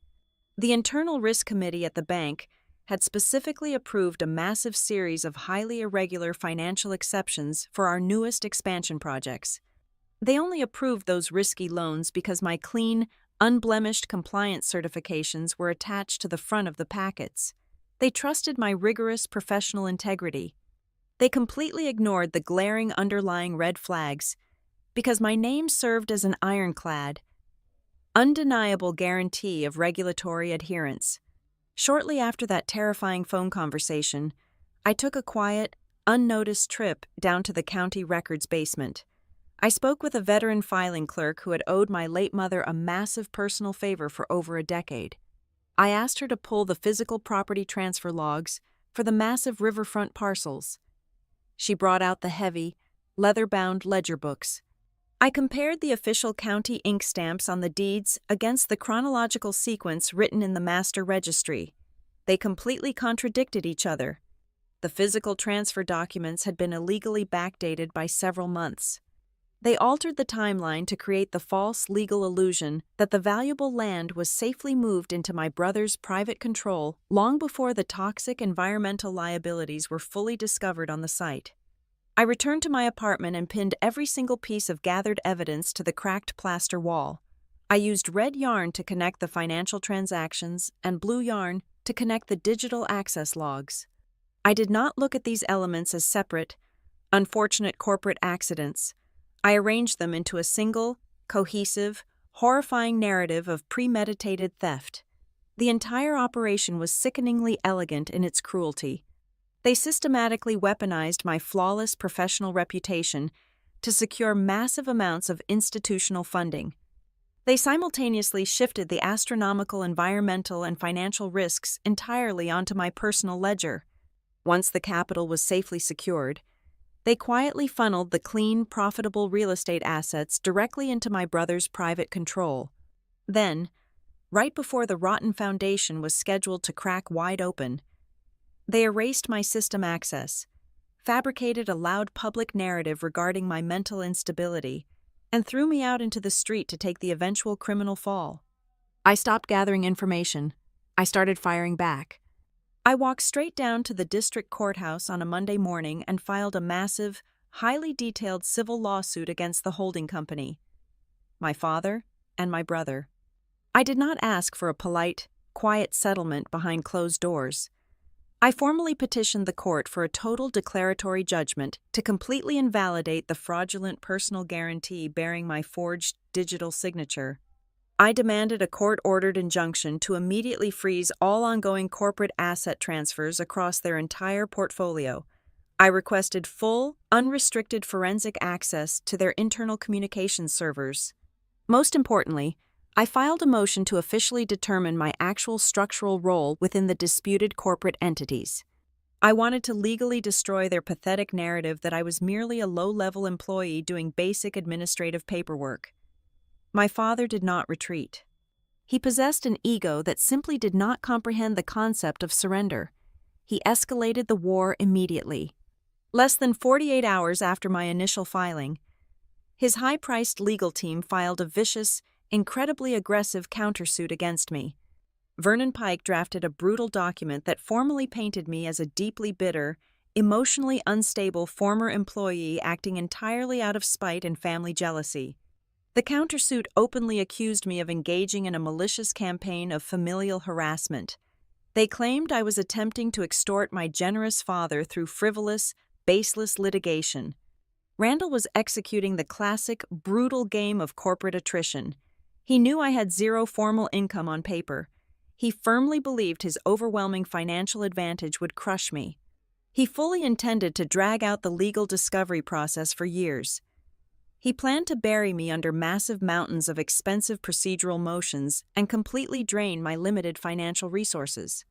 The internal risk committee at the bank had specifically approved a massive series of highly irregular financial exceptions for our newest expansion projects. They only approved those risky loans because my clean, unblemished compliance certifications were attached to the front of the packets. They trusted my rigorous professional integrity. They completely ignored the glaring underlying red flags because my name served as an ironclad, undeniable guarantee of regulatory adherence. Shortly after that terrifying phone conversation, I took a quiet, unnoticed trip down to the county records basement. I spoke with a veteran filing clerk who had owed my late mother a massive personal favor for over a decade. I asked her to pull the physical property transfer logs for the massive riverfront parcels. She brought out the heavy, leather-bound ledger books. I compared the official county ink stamps on the deeds against the chronological sequence written in the master registry. They completely contradicted each other. The physical transfer documents had been illegally backdated by several months. They altered the timeline to create the false legal illusion that the valuable land was safely moved into my brother's private control long before the toxic environmental liabilities were fully discovered on the site. I returned to my apartment and pinned every single piece of gathered evidence to the cracked plaster wall. I used red yarn to connect the financial transactions and blue yarn to connect the digital access logs. I did not look at these elements as separate, unfortunate corporate accidents. I arranged them into a single, cohesive, horrifying narrative of premeditated theft. The entire operation was sickeningly elegant in its cruelty. They systematically weaponized my flawless professional reputation to secure massive amounts of institutional funding. They simultaneously shifted the astronomical environmental and financial risks entirely onto my personal ledger. Once the capital was safely secured, they quietly funneled the clean, profitable real estate assets directly into my brother's private control. Then, right before the rotten foundation was scheduled to crack wide open, they erased my system access, fabricated a loud public narrative regarding my mental instability, and threw me out into the street to take the eventual criminal fall. I stopped gathering information. I started firing back. I walked straight down to the district courthouse on a Monday morning and filed a massive, highly detailed civil lawsuit against the holding company, my father, and my brother. I did not ask for a polite, quiet settlement behind closed doors. I formally petitioned the court for a total declaratory judgment to completely invalidate the fraudulent personal guarantee bearing my forged digital signature. I demanded a court-ordered injunction to immediately freeze all ongoing corporate asset transfers across their entire portfolio. I requested full, unrestricted forensic access to their internal communications servers. Most importantly, I filed a motion to officially determine my actual structural role within the disputed corporate entities. I wanted to legally destroy their pathetic narrative that I was merely a low-level employee doing basic administrative paperwork. My father did not retreat. He possessed an ego that simply did not comprehend the concept of surrender. He escalated the war immediately. Less than 48 hours after my initial filing, his high-priced legal team filed a vicious, incredibly aggressive countersuit against me. Vernon Pike drafted a brutal document that formally painted me as a deeply bitter, emotionally unstable former employee acting entirely out of spite and family jealousy. The countersuit openly accused me of engaging in a malicious campaign of familial harassment. They claimed I was attempting to extort my generous father through frivolous, baseless litigation. Randall was executing the classic, brutal game of corporate attrition. He knew I had zero formal income on paper. He firmly believed his overwhelming financial advantage would crush me. He fully intended to drag out the legal discovery process for years. He planned to bury me under massive mountains of expensive procedural motions and completely drain my limited financial resources.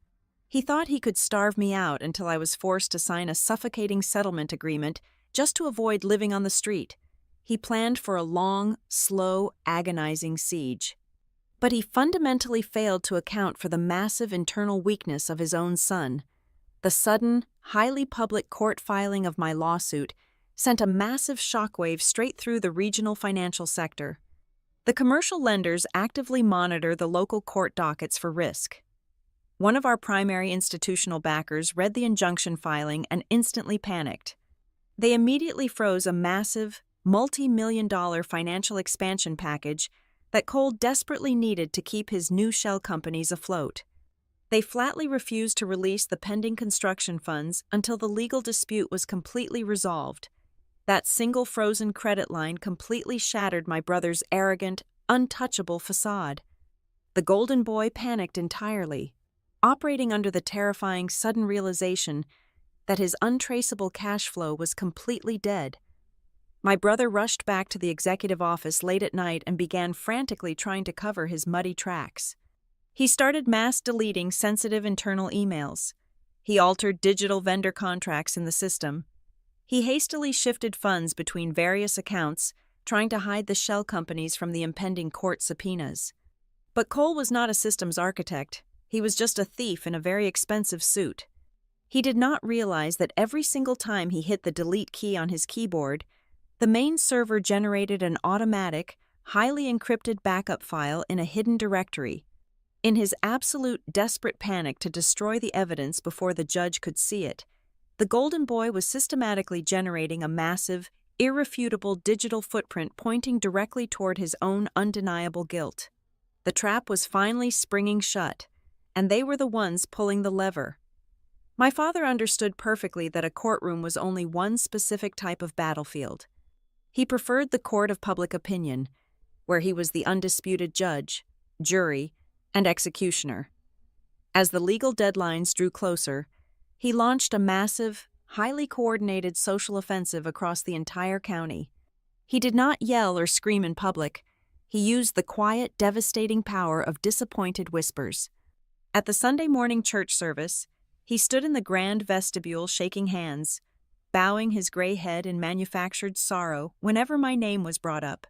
He thought he could starve me out until I was forced to sign a suffocating settlement agreement just to avoid living on the street. He planned for a long, slow, agonizing siege. But he fundamentally failed to account for the massive internal weakness of his own son. The sudden, highly public court filing of my lawsuit sent a massive shockwave straight through the regional financial sector. The commercial lenders actively monitor the local court dockets for risk. One of our primary institutional backers read the injunction filing and instantly panicked. They immediately froze a massive, multi-million-dollar financial expansion package that Cole desperately needed to keep his new shell companies afloat. They flatly refused to release the pending construction funds until the legal dispute was completely resolved. That single frozen credit line completely shattered my brother's arrogant, untouchable facade. The Golden Boy panicked entirely, operating under the terrifying sudden realization that his untraceable cash flow was completely dead. My brother rushed back to the executive office late at night and began frantically trying to cover his muddy tracks. He started mass deleting sensitive internal emails. He altered digital vendor contracts in the system. He hastily shifted funds between various accounts, trying to hide the shell companies from the impending court subpoenas. But Cole was not a systems architect. He was just a thief in a very expensive suit. He did not realize that every single time he hit the delete key on his keyboard, the main server generated an automatic, highly encrypted backup file in a hidden directory. In his absolute desperate panic to destroy the evidence before the judge could see it, the Golden Boy was systematically generating a massive, irrefutable digital footprint pointing directly toward his own undeniable guilt. The trap was finally springing shut, and they were the ones pulling the lever. My father understood perfectly that a courtroom was only one specific type of battlefield. He preferred the court of public opinion, where he was the undisputed judge, jury, and executioner. As the legal deadlines drew closer, he launched a massive, highly coordinated social offensive across the entire county. He did not yell or scream in public. He used the quiet, devastating power of disappointed whispers. At the Sunday morning church service, he stood in the grand vestibule shaking hands, bowing his gray head in manufactured sorrow whenever my name was brought up.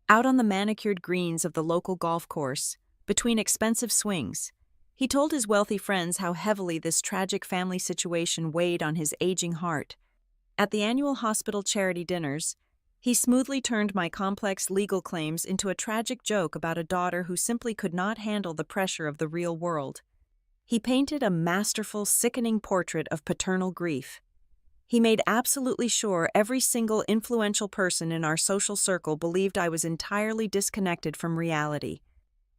Out on the manicured greens of the local golf course, between expensive swings, he told his wealthy friends how heavily this tragic family situation weighed on his aging heart. At the annual hospital charity dinners, he smoothly turned my complex legal claims into a tragic joke about a daughter who simply could not handle the pressure of the real world. He painted a masterful, sickening portrait of paternal grief. He made absolutely sure every single influential person in our social circle believed I was entirely disconnected from reality.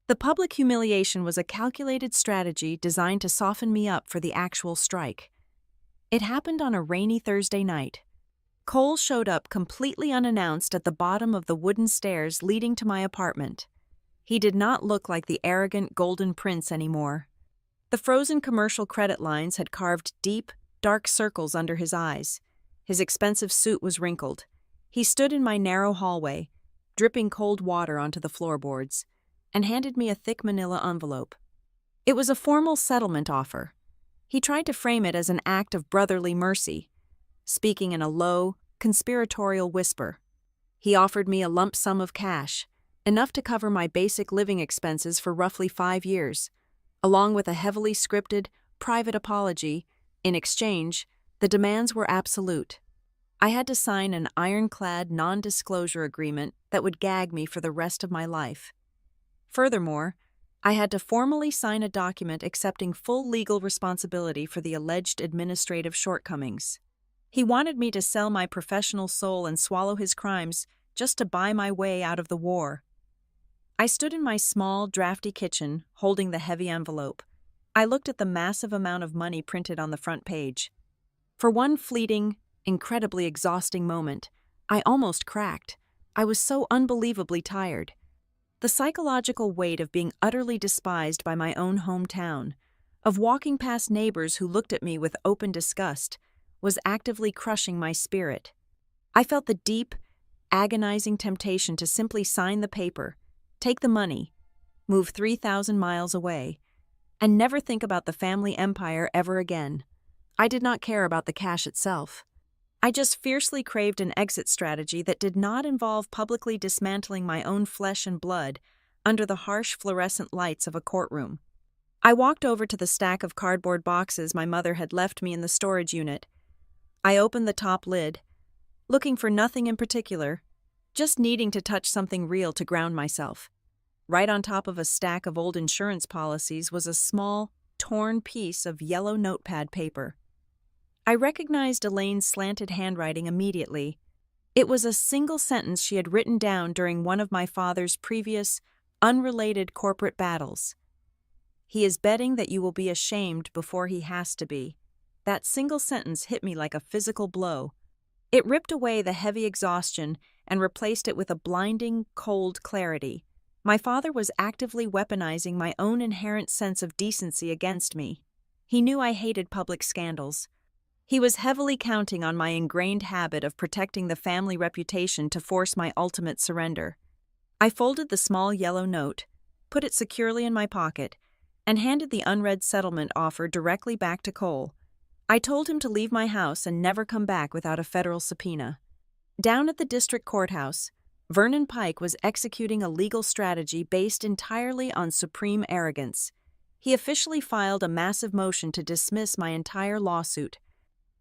The public humiliation was a calculated strategy designed to soften me up for the actual strike. It happened on a rainy Thursday night. Cole showed up completely unannounced at the bottom of the wooden stairs leading to my apartment. He did not look like the arrogant golden prince anymore. The frozen commercial credit lines had carved deep, dark circles under his eyes. His expensive suit was wrinkled. He stood in my narrow hallway, dripping cold water onto the floorboards, and handed me a thick manila envelope. It was a formal settlement offer. He tried to frame it as an act of brotherly mercy, speaking in a low, conspiratorial whisper. He offered me a lump sum of cash, enough to cover my basic living expenses for roughly 5 years, along with a heavily scripted, private apology. In exchange, the demands were absolute. I had to sign an ironclad non-disclosure agreement that would gag me for the rest of my life. Furthermore, I had to formally sign a document accepting full legal responsibility for the alleged administrative shortcomings. He wanted me to sell my professional soul and swallow his crimes just to buy my way out of the war. I stood in my small, drafty kitchen, holding the heavy envelope. I looked at the massive amount of money printed on the front page. For one fleeting, incredibly exhausting moment, I almost cracked. I was so unbelievably tired. The psychological weight of being utterly despised by my own hometown, of walking past neighbors who looked at me with open disgust, was actively crushing my spirit. I felt the deep, agonizing temptation to simply sign the paper, take the money, move 3,000 miles away, and never think about the family empire ever again. I did not care about the cash itself. I just fiercely craved an exit strategy that did not involve publicly dismantling my own flesh and blood under the harsh fluorescent lights of a courtroom. I walked over to the stack of cardboard boxes my mother had left me in the storage unit. I opened the top lid, looking for nothing in particular, just needing to touch something real to ground myself. Right on top of a stack of old insurance policies was a small, torn piece of yellow notepad paper. I recognized Elaine's slanted handwriting immediately. It was a single sentence she had written down during one of my father's previous, unrelated corporate battles. "He is betting that you will be ashamed before he has to be." That single sentence hit me like a physical blow. It ripped away the heavy exhaustion and replaced it with a blinding, cold clarity. My father was actively weaponizing my own inherent sense of decency against me. He knew I hated public scandals. He was heavily counting on my ingrained habit of protecting the family reputation to force my ultimate surrender. I folded the small yellow note, put it securely in my pocket, and handed the unread settlement offer directly back to Cole. I told him to leave my house and never come back without a federal subpoena. Down at the district courthouse, Vernon Pike was executing a legal strategy based entirely on supreme arrogance. He officially filed a massive motion to dismiss my entire lawsuit.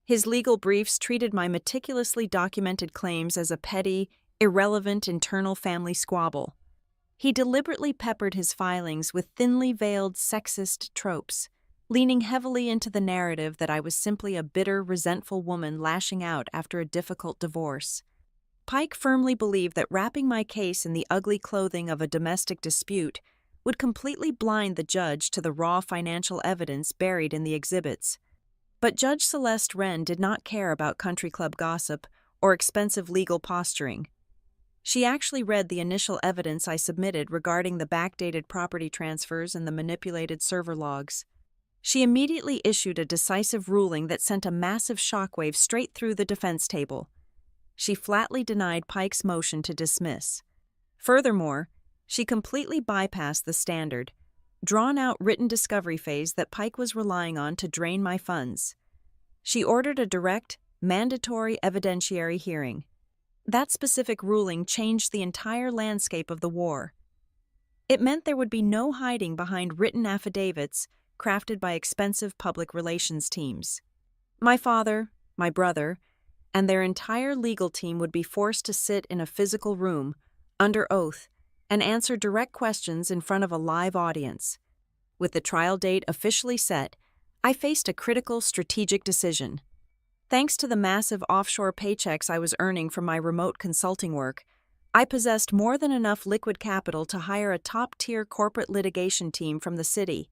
His legal briefs treated my meticulously documented claims as a petty, irrelevant internal family squabble. He deliberately peppered his filings with thinly veiled sexist tropes, leaning heavily into the narrative that I was simply a bitter, resentful woman lashing out after a difficult divorce. Pike firmly believed that wrapping my case in the ugly clothing of a domestic dispute would completely blind the judge to the raw financial evidence buried in the exhibits. But Judge Celeste Wren did not care about country club gossip or expensive legal posturing. She actually read the initial evidence I submitted regarding the backdated property transfers and the manipulated server logs. She immediately issued a decisive ruling that sent a massive shockwave straight through the defense table. She flatly denied Pike's motion to dismiss. Furthermore, she completely bypassed the standard, drawn-out written discovery phase that Pike was relying on to drain my funds. She ordered a direct, mandatory evidentiary hearing. That specific ruling changed the entire landscape of the war. It meant there would be no hiding behind written affidavits crafted by expensive public relations teams. My father, my brother, and their entire legal team would be forced to sit in a physical room, under oath, and answer direct questions in front of a live audience. With the trial date officially set, I faced a critical strategic decision. Thanks to the massive offshore paychecks I was earning from my remote consulting work, I possessed more than enough liquid capital to hire a top-tier corporate litigation team from the city.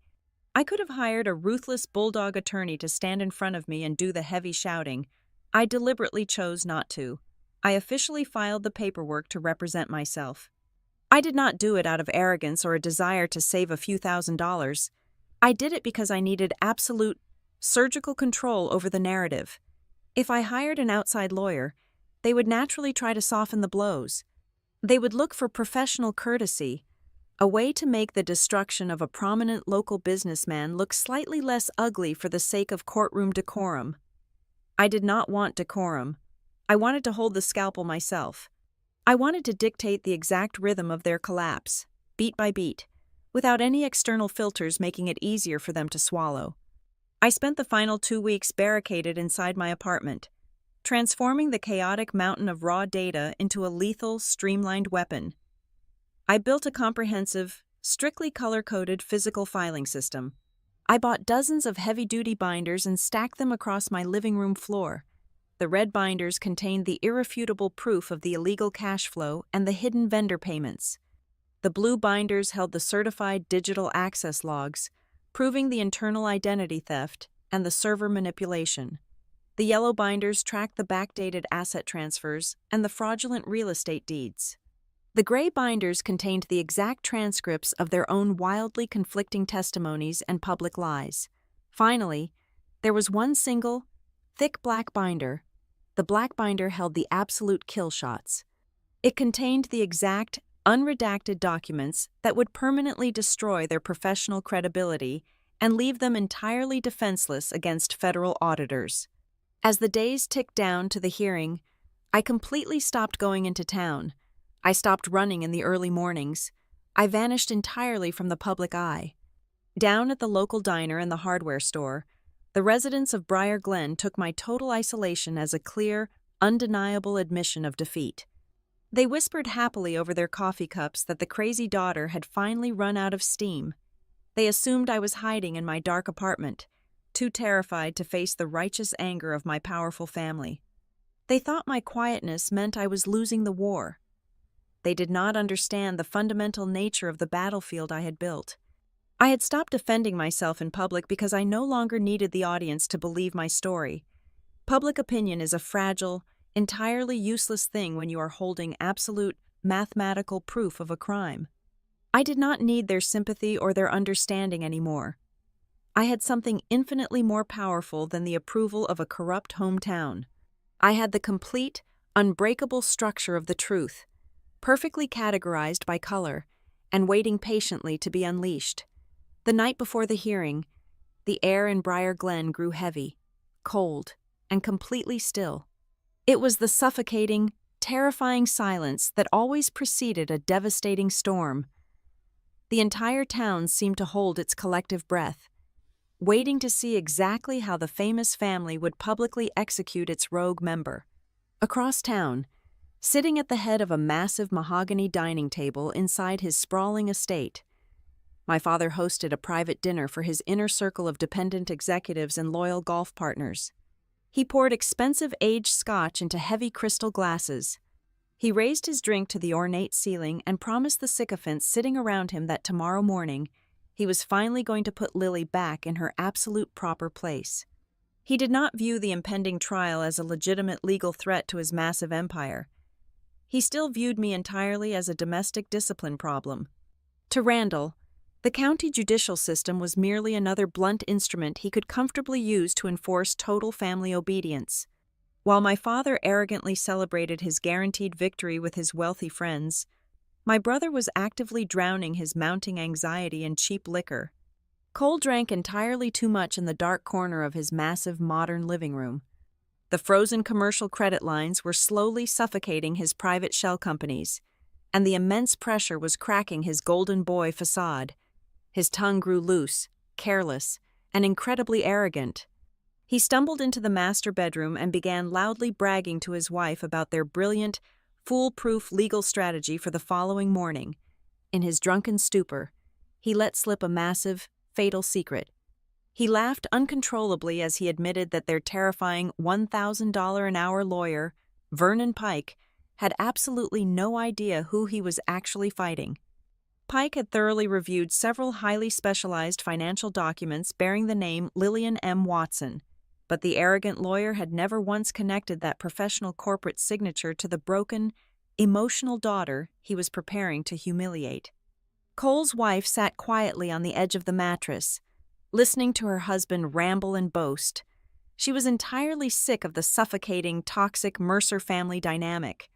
I could have hired a ruthless bulldog attorney to stand in front of me and do the heavy shouting. I deliberately chose not to. I officially filed the paperwork to represent myself. I did not do it out of arrogance or a desire to save a few $1,000s. I did it because I needed absolute, surgical control over the narrative. If I hired an outside lawyer, they would naturally try to soften the blows. They would look for professional courtesy, a way to make the destruction of a prominent local businessman look slightly less ugly for the sake of courtroom decorum. I did not want decorum. I wanted to hold the scalpel myself. I wanted to dictate the exact rhythm of their collapse, beat by beat, without any external filters making it easier for them to swallow. I spent the final 2 weeks barricaded inside my apartment, transforming the chaotic mountain of raw data into a lethal, streamlined weapon. I built a comprehensive, strictly color-coded physical filing system. I bought dozens of heavy-duty binders and stacked them across my living room floor. The red binders contained the irrefutable proof of the illegal cash flow and the hidden vendor payments. The blue binders held the certified digital access logs, proving the internal identity theft and the server manipulation. The yellow binders tracked the backdated asset transfers and the fraudulent real estate deeds. The gray binders contained the exact transcripts of their own wildly conflicting testimonies and public lies. Finally, there was one single, thick black binder. The black binder held the absolute kill shots. It contained the exact, unredacted documents that would permanently destroy their professional credibility and leave them entirely defenseless against federal auditors. As the days ticked down to the hearing, I completely stopped going into town. I stopped running in the early mornings. I vanished entirely from the public eye. Down at the local diner and the hardware store, the residents of Briar Glen took my total isolation as a clear, undeniable admission of defeat. They whispered happily over their coffee cups that the crazy daughter had finally run out of steam. They assumed I was hiding in my dark apartment, too terrified to face the righteous anger of my powerful family. They thought my quietness meant I was losing the war. They did not understand the fundamental nature of the battlefield I had built. I had stopped defending myself in public because I no longer needed the audience to believe my story. Public opinion is a fragile, entirely useless thing when you are holding absolute, mathematical proof of a crime. I did not need their sympathy or their understanding anymore. I had something infinitely more powerful than the approval of a corrupt hometown. I had the complete, unbreakable structure of the truth, perfectly categorized by color, and waiting patiently to be unleashed. The night before the hearing, the air in Briar Glen grew heavy, cold, and completely still. It was the suffocating, terrifying silence that always preceded a devastating storm. The entire town seemed to hold its collective breath, waiting to see exactly how the famous family would publicly execute its rogue member. Across town, sitting at the head of a massive mahogany dining table inside his sprawling estate, my father hosted a private dinner for his inner circle of dependent executives and loyal golf partners. He poured expensive aged scotch into heavy crystal glasses. He raised his drink to the ornate ceiling and promised the sycophants sitting around him that tomorrow morning he was finally going to put Lily back in her absolute proper place. He did not view the impending trial as a legitimate legal threat to his massive empire. He still viewed me entirely as a domestic discipline problem. To Randall, the county judicial system was merely another blunt instrument he could comfortably use to enforce total family obedience. While my father arrogantly celebrated his guaranteed victory with his wealthy friends, my brother was actively drowning his mounting anxiety in cheap liquor. Cole drank entirely too much in the dark corner of his massive modern living room. The frozen commercial credit lines were slowly suffocating his private shell companies, and the immense pressure was cracking his golden boy facade. His tongue grew loose, careless, and incredibly arrogant. He stumbled into the master bedroom and began loudly bragging to his wife about their brilliant, foolproof legal strategy for the following morning. In his drunken stupor, he let slip a massive, fatal secret. He laughed uncontrollably as he admitted that their terrifying $1,000 an hour lawyer, Vernon Pike, had absolutely no idea who he was actually fighting. Pike had thoroughly reviewed several highly specialized financial documents bearing the name Lillian M. Watson, but the arrogant lawyer had never once connected that professional corporate signature to the broken, emotional daughter he was preparing to humiliate. Cole's wife sat quietly on the edge of the mattress, listening to her husband ramble and boast. She was entirely sick of the suffocating, toxic Mercer family dynamic.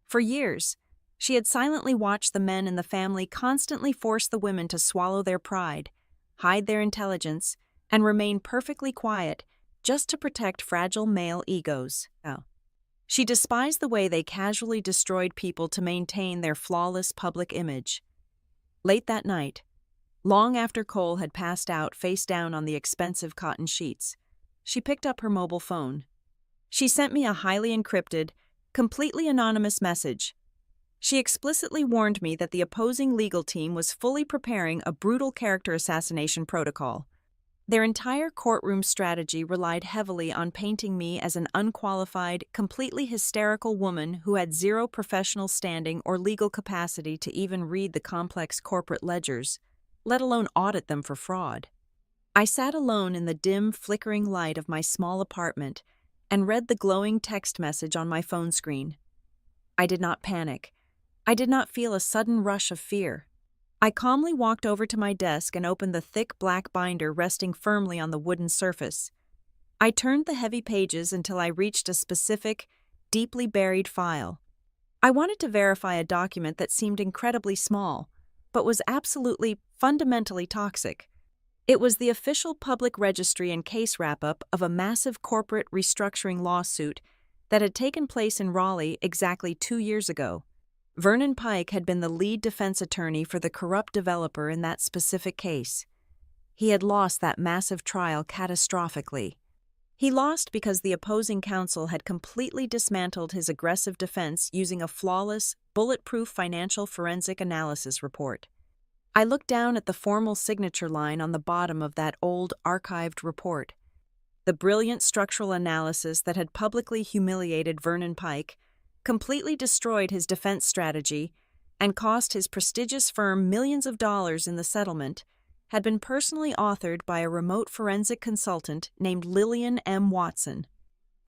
For years, she had silently watched the men in the family constantly force the women to swallow their pride, hide their intelligence, and remain perfectly quiet just to protect fragile male egos. She despised the way they casually destroyed people to maintain their flawless public image. Late that night, long after Cole had passed out face down on the expensive cotton sheets, she picked up her mobile phone. She sent me a highly encrypted, completely anonymous message. She explicitly warned me that the opposing legal team was fully preparing a brutal character assassination protocol. Their entire courtroom strategy relied heavily on painting me as an unqualified, completely hysterical woman who had zero professional standing or legal capacity to even read the complex corporate ledgers, let alone audit them for fraud. I sat alone in the dim, flickering light of my small apartment and read the glowing text message on my phone screen. I did not panic. I did not feel a sudden rush of fear. I calmly walked over to my desk and opened the thick black binder resting firmly on the wooden surface. I turned the heavy pages until I reached a specific, deeply buried file. I wanted to verify a document that seemed incredibly small, but was absolutely, fundamentally toxic. It was the official public registry and case wrap-up of a massive corporate restructuring lawsuit that had taken place in Raleigh exactly 2 years ago. Vernon Pike had been the lead defense attorney for the corrupt developer in that specific case. He had lost that massive trial catastrophically. He lost because the opposing counsel had completely dismantled his aggressive defense using a flawless, bulletproof financial forensic analysis report. I looked down at the formal signature line on the bottom of that old, archived report. The brilliant structural analysis that had publicly humiliated Vernon Pike, completely destroyed his defense strategy, and cost his prestigious firm millions of dollars in the settlement, had been personally authored by a remote forensic consultant named Lillian M. Watson.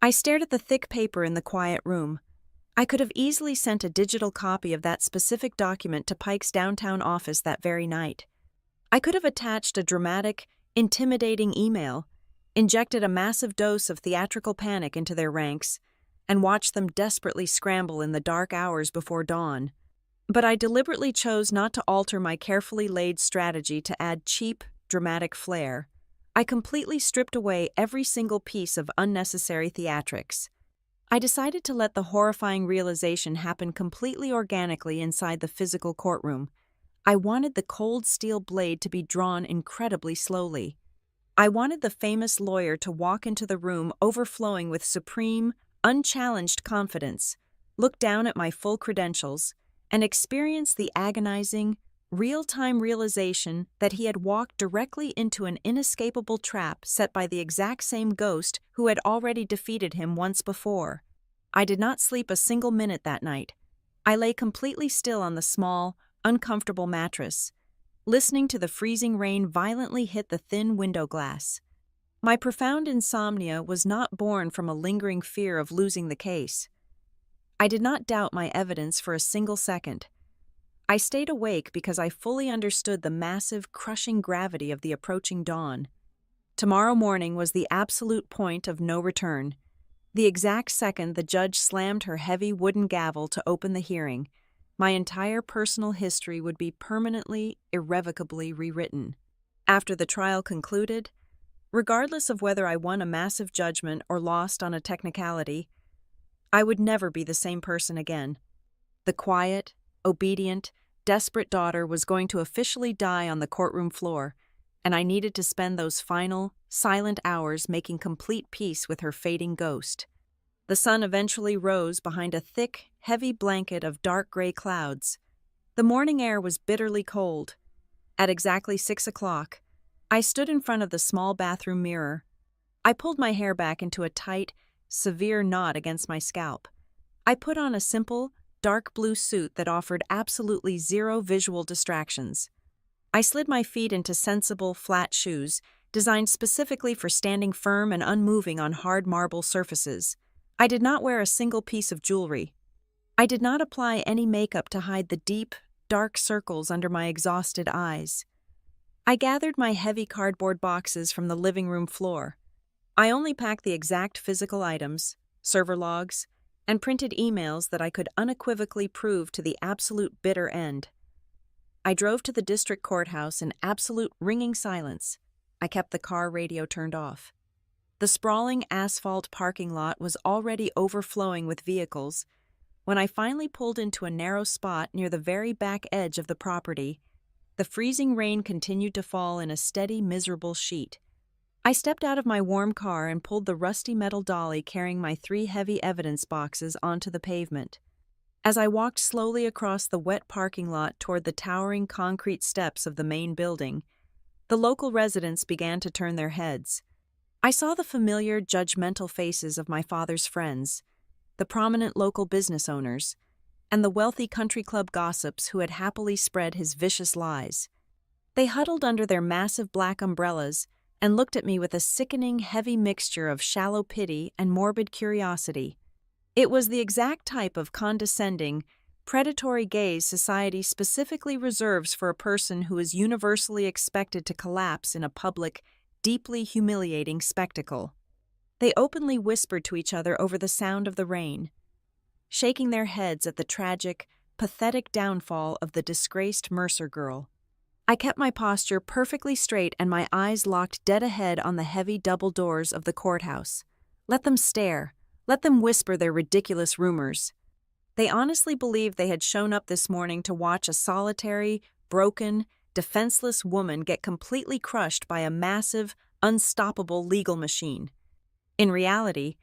I stared at the thick paper in the quiet room. I could have easily sent a digital copy of that specific document to Pike's downtown office that very night. I could have attached a dramatic, intimidating email, injected a massive dose of theatrical panic into their ranks, and watched them desperately scramble in the dark hours before dawn. But I deliberately chose not to alter my carefully laid strategy to add cheap, dramatic flair. I completely stripped away every single piece of unnecessary theatrics. I decided to let the horrifying realization happen completely organically inside the physical courtroom. I wanted the cold steel blade to be drawn incredibly slowly. I wanted the famous lawyer to walk into the room overflowing with supreme, unchallenged confidence, look down at my full credentials, and experience the agonizing, real-time realization that he had walked directly into an inescapable trap set by the exact same ghost who had already defeated him once before. I did not sleep a single minute that night. I lay completely still on the small, uncomfortable mattress, listening to the freezing rain violently hit the thin window glass. My profound insomnia was not born from a lingering fear of losing the case. I did not doubt my evidence for a single second. I stayed awake because I fully understood the massive, crushing gravity of the approaching dawn. Tomorrow morning was the absolute point of no return. The exact second the judge slammed her heavy wooden gavel to open the hearing, my entire personal history would be permanently, irrevocably rewritten. After the trial concluded, regardless of whether I won a massive judgment or lost on a technicality, I would never be the same person again. The quiet, obedient, desperate daughter was going to officially die on the courtroom floor, and I needed to spend those final, silent hours making complete peace with her fading ghost. The sun eventually rose behind a thick, heavy blanket of dark gray clouds. The morning air was bitterly cold. At exactly 6 o'clock, I stood in front of the small bathroom mirror. I pulled my hair back into a tight, severe knot against my scalp. I put on a simple, dark blue suit that offered absolutely zero visual distractions. I slid my feet into sensible, flat shoes, designed specifically for standing firm and unmoving on hard marble surfaces. I did not wear a single piece of jewelry. I did not apply any makeup to hide the deep, dark circles under my exhausted eyes. I gathered my heavy cardboard boxes from the living room floor. I only packed the exact physical items, server logs, and printed emails that I could unequivocally prove to the absolute bitter end. I drove to the district courthouse in absolute ringing silence. I kept the car radio turned off. The sprawling asphalt parking lot was already overflowing with vehicles. When I finally pulled into a narrow spot near the very back edge of the property, the freezing rain continued to fall in a steady, miserable sheet. I stepped out of my warm car and pulled the rusty metal dolly carrying my 3 heavy evidence boxes onto the pavement. As I walked slowly across the wet parking lot toward the towering concrete steps of the main building, the local residents began to turn their heads. I saw the familiar, judgmental faces of my father's friends, the prominent local business owners, and the wealthy country club gossips who had happily spread his vicious lies. They huddled under their massive black umbrellas and looked at me with a sickening, heavy mixture of shallow pity and morbid curiosity. It was the exact type of condescending, predatory gaze society specifically reserves for a person who is universally expected to collapse in a public, deeply humiliating spectacle. They openly whispered to each other over the sound of the rain. shaking their heads at the tragic, pathetic downfall of the disgraced Mercer girl. I kept my posture perfectly straight and my eyes locked dead ahead on the heavy double doors of the courthouse. Let them stare. Let them whisper their ridiculous rumors. They honestly believed they had shown up this morning to watch a solitary, broken, defenseless woman get completely crushed by a massive, unstoppable legal machine. In reality,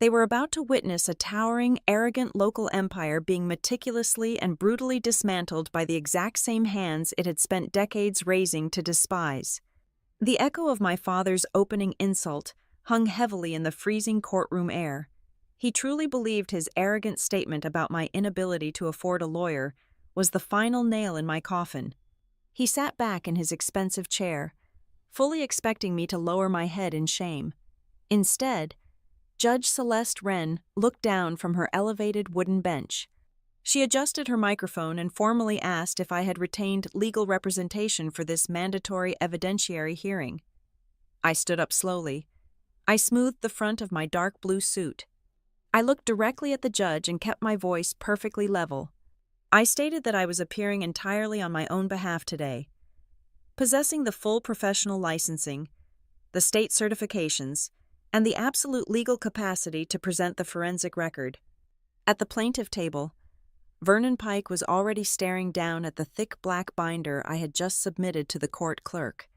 they were about to witness a towering, arrogant local empire being meticulously and brutally dismantled by the exact same hands it had spent decades raising to despise. The echo of my father's opening insult hung heavily in the freezing courtroom air. He truly believed his arrogant statement about my inability to afford a lawyer was the final nail in my coffin. He sat back in his expensive chair, fully expecting me to lower my head in shame. Instead, Judge Celeste Wren looked down from her elevated wooden bench. She adjusted her microphone and formally asked if I had retained legal representation for this mandatory evidentiary hearing. I stood up slowly. I smoothed the front of my dark blue suit. I looked directly at the judge and kept my voice perfectly level. I stated that I was appearing entirely on my own behalf today, possessing the full professional licensing, the state certifications, and the absolute legal capacity to present the forensic record. At the plaintiff table, Vernon Pike was already staring down at the thick black binder I had just submitted to the court clerk.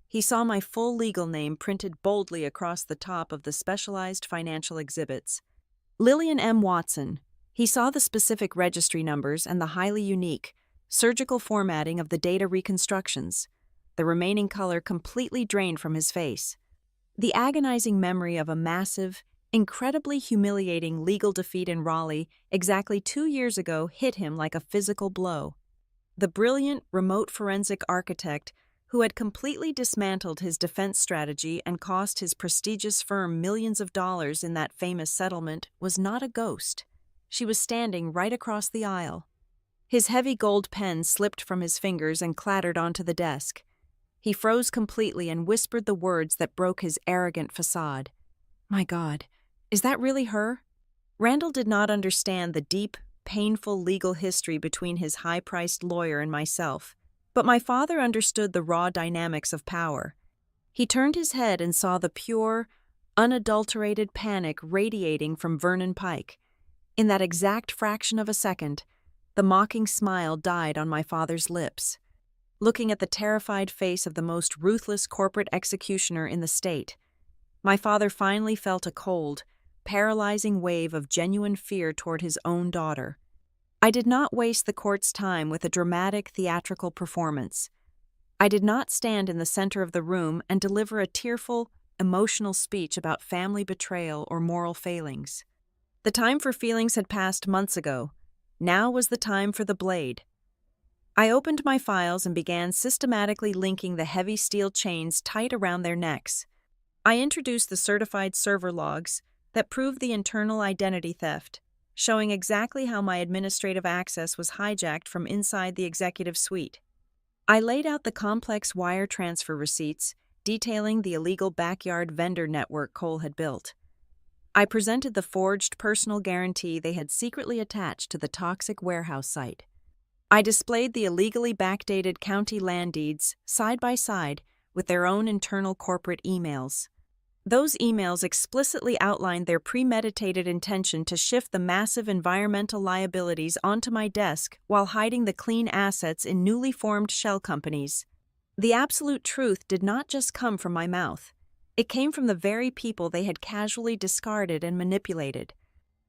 He saw my full legal name printed boldly across the top of the specialized financial exhibits. Lillian M. Watson. He saw the specific registry numbers and the highly unique, surgical formatting of the data reconstructions. The remaining color completely drained from his face. The agonizing memory of a massive, incredibly humiliating legal defeat in Raleigh exactly 2 years ago hit him like a physical blow. The brilliant, remote forensic architect who had completely dismantled his defense strategy and cost his prestigious firm millions of dollars in that famous settlement was not a ghost. She was standing right across the aisle. His heavy gold pen slipped from his fingers and clattered onto the desk. He froze completely and whispered the words that broke his arrogant facade. My God, is that really her? Randall did not understand the deep, painful legal history between his high-priced lawyer and myself, but my father understood the raw dynamics of power. He turned his head and saw the pure, unadulterated panic radiating from Vernon Pike. In that exact fraction of a second, the mocking smile died on my father's lips. Looking at the terrified face of the most ruthless corporate executioner in the state, my father finally felt a cold, paralyzing wave of genuine fear toward his own daughter. I did not waste the court's time with a dramatic theatrical performance. I did not stand in the center of the room and deliver a tearful, emotional speech about family betrayal or moral failings. The time for feelings had passed months ago. Now was the time for the blade. I opened my files and began systematically linking the heavy steel chains tight around their necks. I introduced the certified server logs that proved the internal identity theft, showing exactly how my administrative access was hijacked from inside the executive suite. I laid out the complex wire transfer receipts detailing the illegal backyard vendor network Cole had built. I presented the forged personal guarantee they had secretly attached to the toxic warehouse site. I displayed the illegally backdated county land deeds side by side with their own internal corporate emails. Those emails explicitly outlined their premeditated intention to shift the massive environmental liabilities onto my desk while hiding the clean assets in newly formed shell companies. The absolute truth did not just come from my mouth. It came from the very people they had casually discarded and manipulated.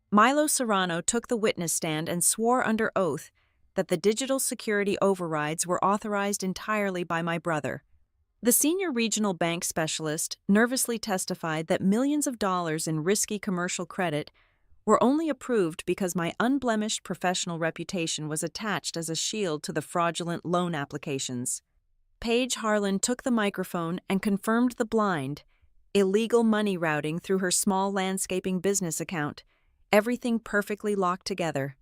Milo Serrano took the witness stand and swore under oath that the digital security overrides were authorized entirely by my brother. The senior regional bank specialist nervously testified that millions of dollars in risky commercial credit were only approved because my unblemished professional reputation was attached as a shield to the fraudulent loan applications. Paige Harlan took the microphone and confirmed the blind, illegal money routing through her small landscaping business account, everything perfectly locked together.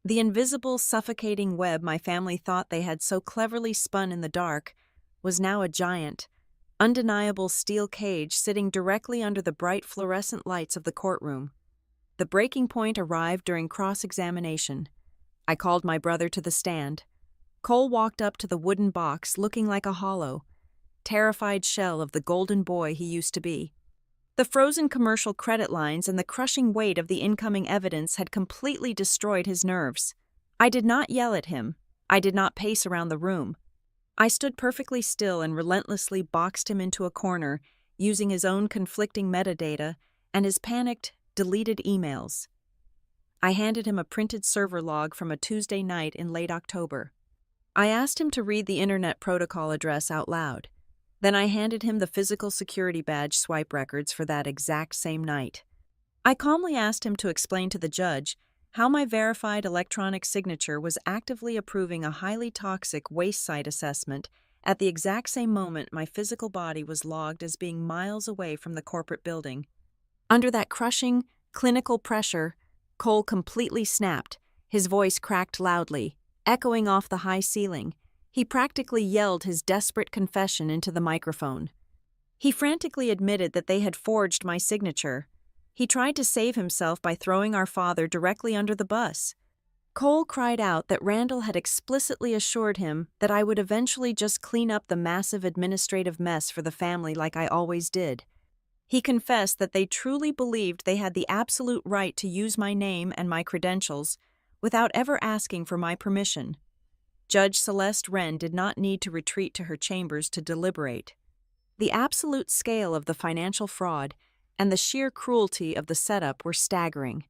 The invisible, suffocating web my family thought they had so cleverly spun in the dark was now a giant, undeniable steel cage sitting directly under the bright fluorescent lights of the courtroom. The breaking point arrived during cross-examination. I called my brother to the stand. Cole walked up to the wooden box looking like a hollow, terrified shell of the golden boy he used to be. The frozen commercial credit lines and the crushing weight of the incoming evidence had completely destroyed his nerves. I did not yell at him. I did not pace around the room. I stood perfectly still and relentlessly boxed him into a corner, using his own conflicting metadata and his panicked, deleted emails. I handed him a printed server log from a Tuesday night in late October. I asked him to read the internet protocol address out loud. Then I handed him the physical security badge swipe records for that exact same night. I calmly asked him to explain to the judge how my verified electronic signature was actively approving a highly toxic waste site assessment at the exact same moment my physical body was logged as being miles away from the corporate building. Under that crushing, clinical pressure, Cole completely snapped. His voice cracked loudly, echoing off the high ceiling. He practically yelled his desperate confession into the microphone. He frantically admitted that they had forged my signature. He tried to save himself by throwing our father directly under the bus. Cole cried out that Randall had explicitly assured him that I would eventually just clean up the massive administrative mess for the family like I always did. He confessed that they truly believed they had the absolute right to use my name and my credentials without ever asking for my permission. Judge Celeste Wren did not need to retreat to her chambers to deliberate. The absolute scale of the financial fraud and the sheer cruelty of the setup were staggering.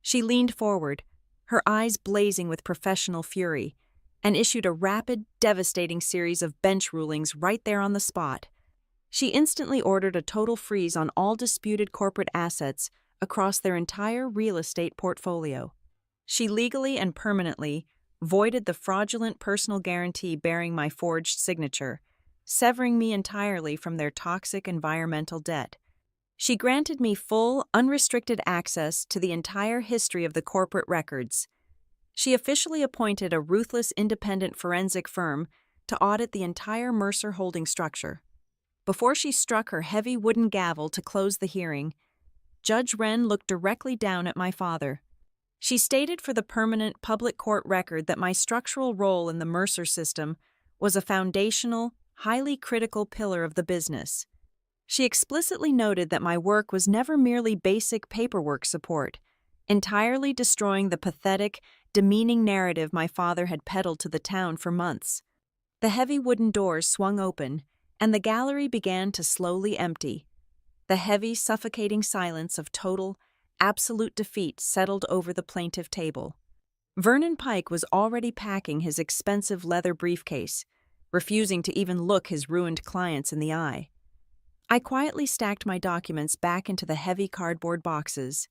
She leaned forward, her eyes blazing with professional fury, and issued a rapid, devastating series of bench rulings right there on the spot. She instantly ordered a total freeze on all disputed corporate assets across their entire real estate portfolio. She legally and permanently voided the fraudulent personal guarantee bearing my forged signature, severing me entirely from their toxic environmental debt. She granted me full, unrestricted access to the entire history of the corporate records. She officially appointed a ruthless independent forensic firm to audit the entire Mercer holding structure. Before she struck her heavy wooden gavel to close the hearing, Judge Wren looked directly down at my father. She stated for the permanent public court record that my structural role in the Mercer system was a foundational, highly critical pillar of the business. She explicitly noted that my work was never merely basic paperwork support, entirely destroying the pathetic, demeaning narrative my father had peddled to the town for months. The heavy wooden doors swung open, and the gallery began to slowly empty. The heavy, suffocating silence of total, absolute defeat settled over the plaintiff table. Vernon Pike was already packing his expensive leather briefcase, refusing to even look his ruined clients in the eye. I quietly stacked my documents back into the heavy cardboard boxes.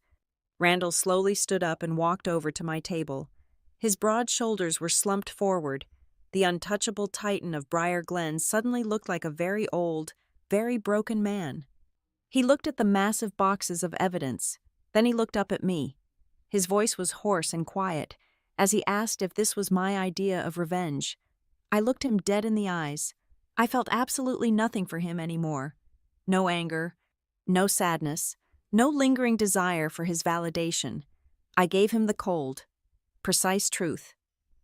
Randall slowly stood up and walked over to my table. His broad shoulders were slumped forward. The untouchable titan of Briar Glen suddenly looked like a very old, very broken man. He looked at the massive boxes of evidence. Then he looked up at me. His voice was hoarse and quiet, as he asked if this was my idea of revenge. I looked him dead in the eyes. I felt absolutely nothing for him anymore. No anger, no sadness, no lingering desire for his validation. I gave him the cold, precise truth.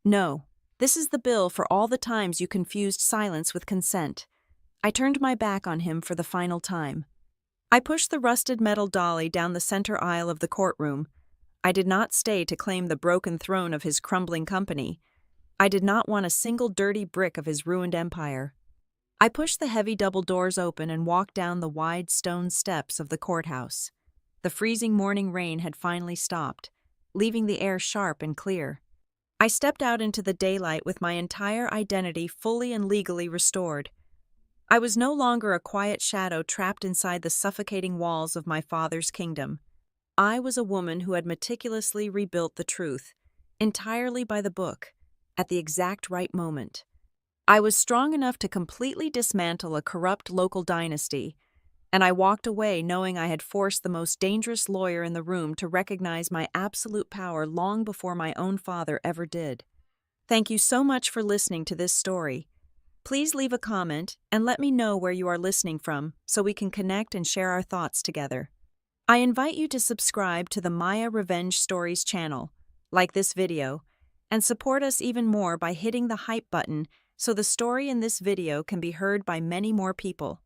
No, this is the bill for all the times you confused silence with consent. I turned my back on him for the final time. I pushed the rusted metal dolly down the center aisle of the courtroom. I did not stay to claim the broken throne of his crumbling company. I did not want a single dirty brick of his ruined empire. I pushed the heavy double doors open and walked down the wide stone steps of the courthouse. The freezing morning rain had finally stopped, leaving the air sharp and clear. I stepped out into the daylight with my entire identity fully and legally restored. I was no longer a quiet shadow trapped inside the suffocating walls of my father's kingdom. I was a woman who had meticulously rebuilt the truth, entirely by the book, at the exact right moment. I was strong enough to completely dismantle a corrupt local dynasty, and I walked away knowing I had forced the most dangerous lawyer in the room to recognize my absolute power long before my own father ever did. Thank you so much for listening to this story. Please leave a comment and let me know where you are listening from so we can connect and share our thoughts together. I invite you to subscribe to the Maya Revenge Stories channel, like this video, and support us even more by hitting the hype button so the story in this video can be heard by many more people.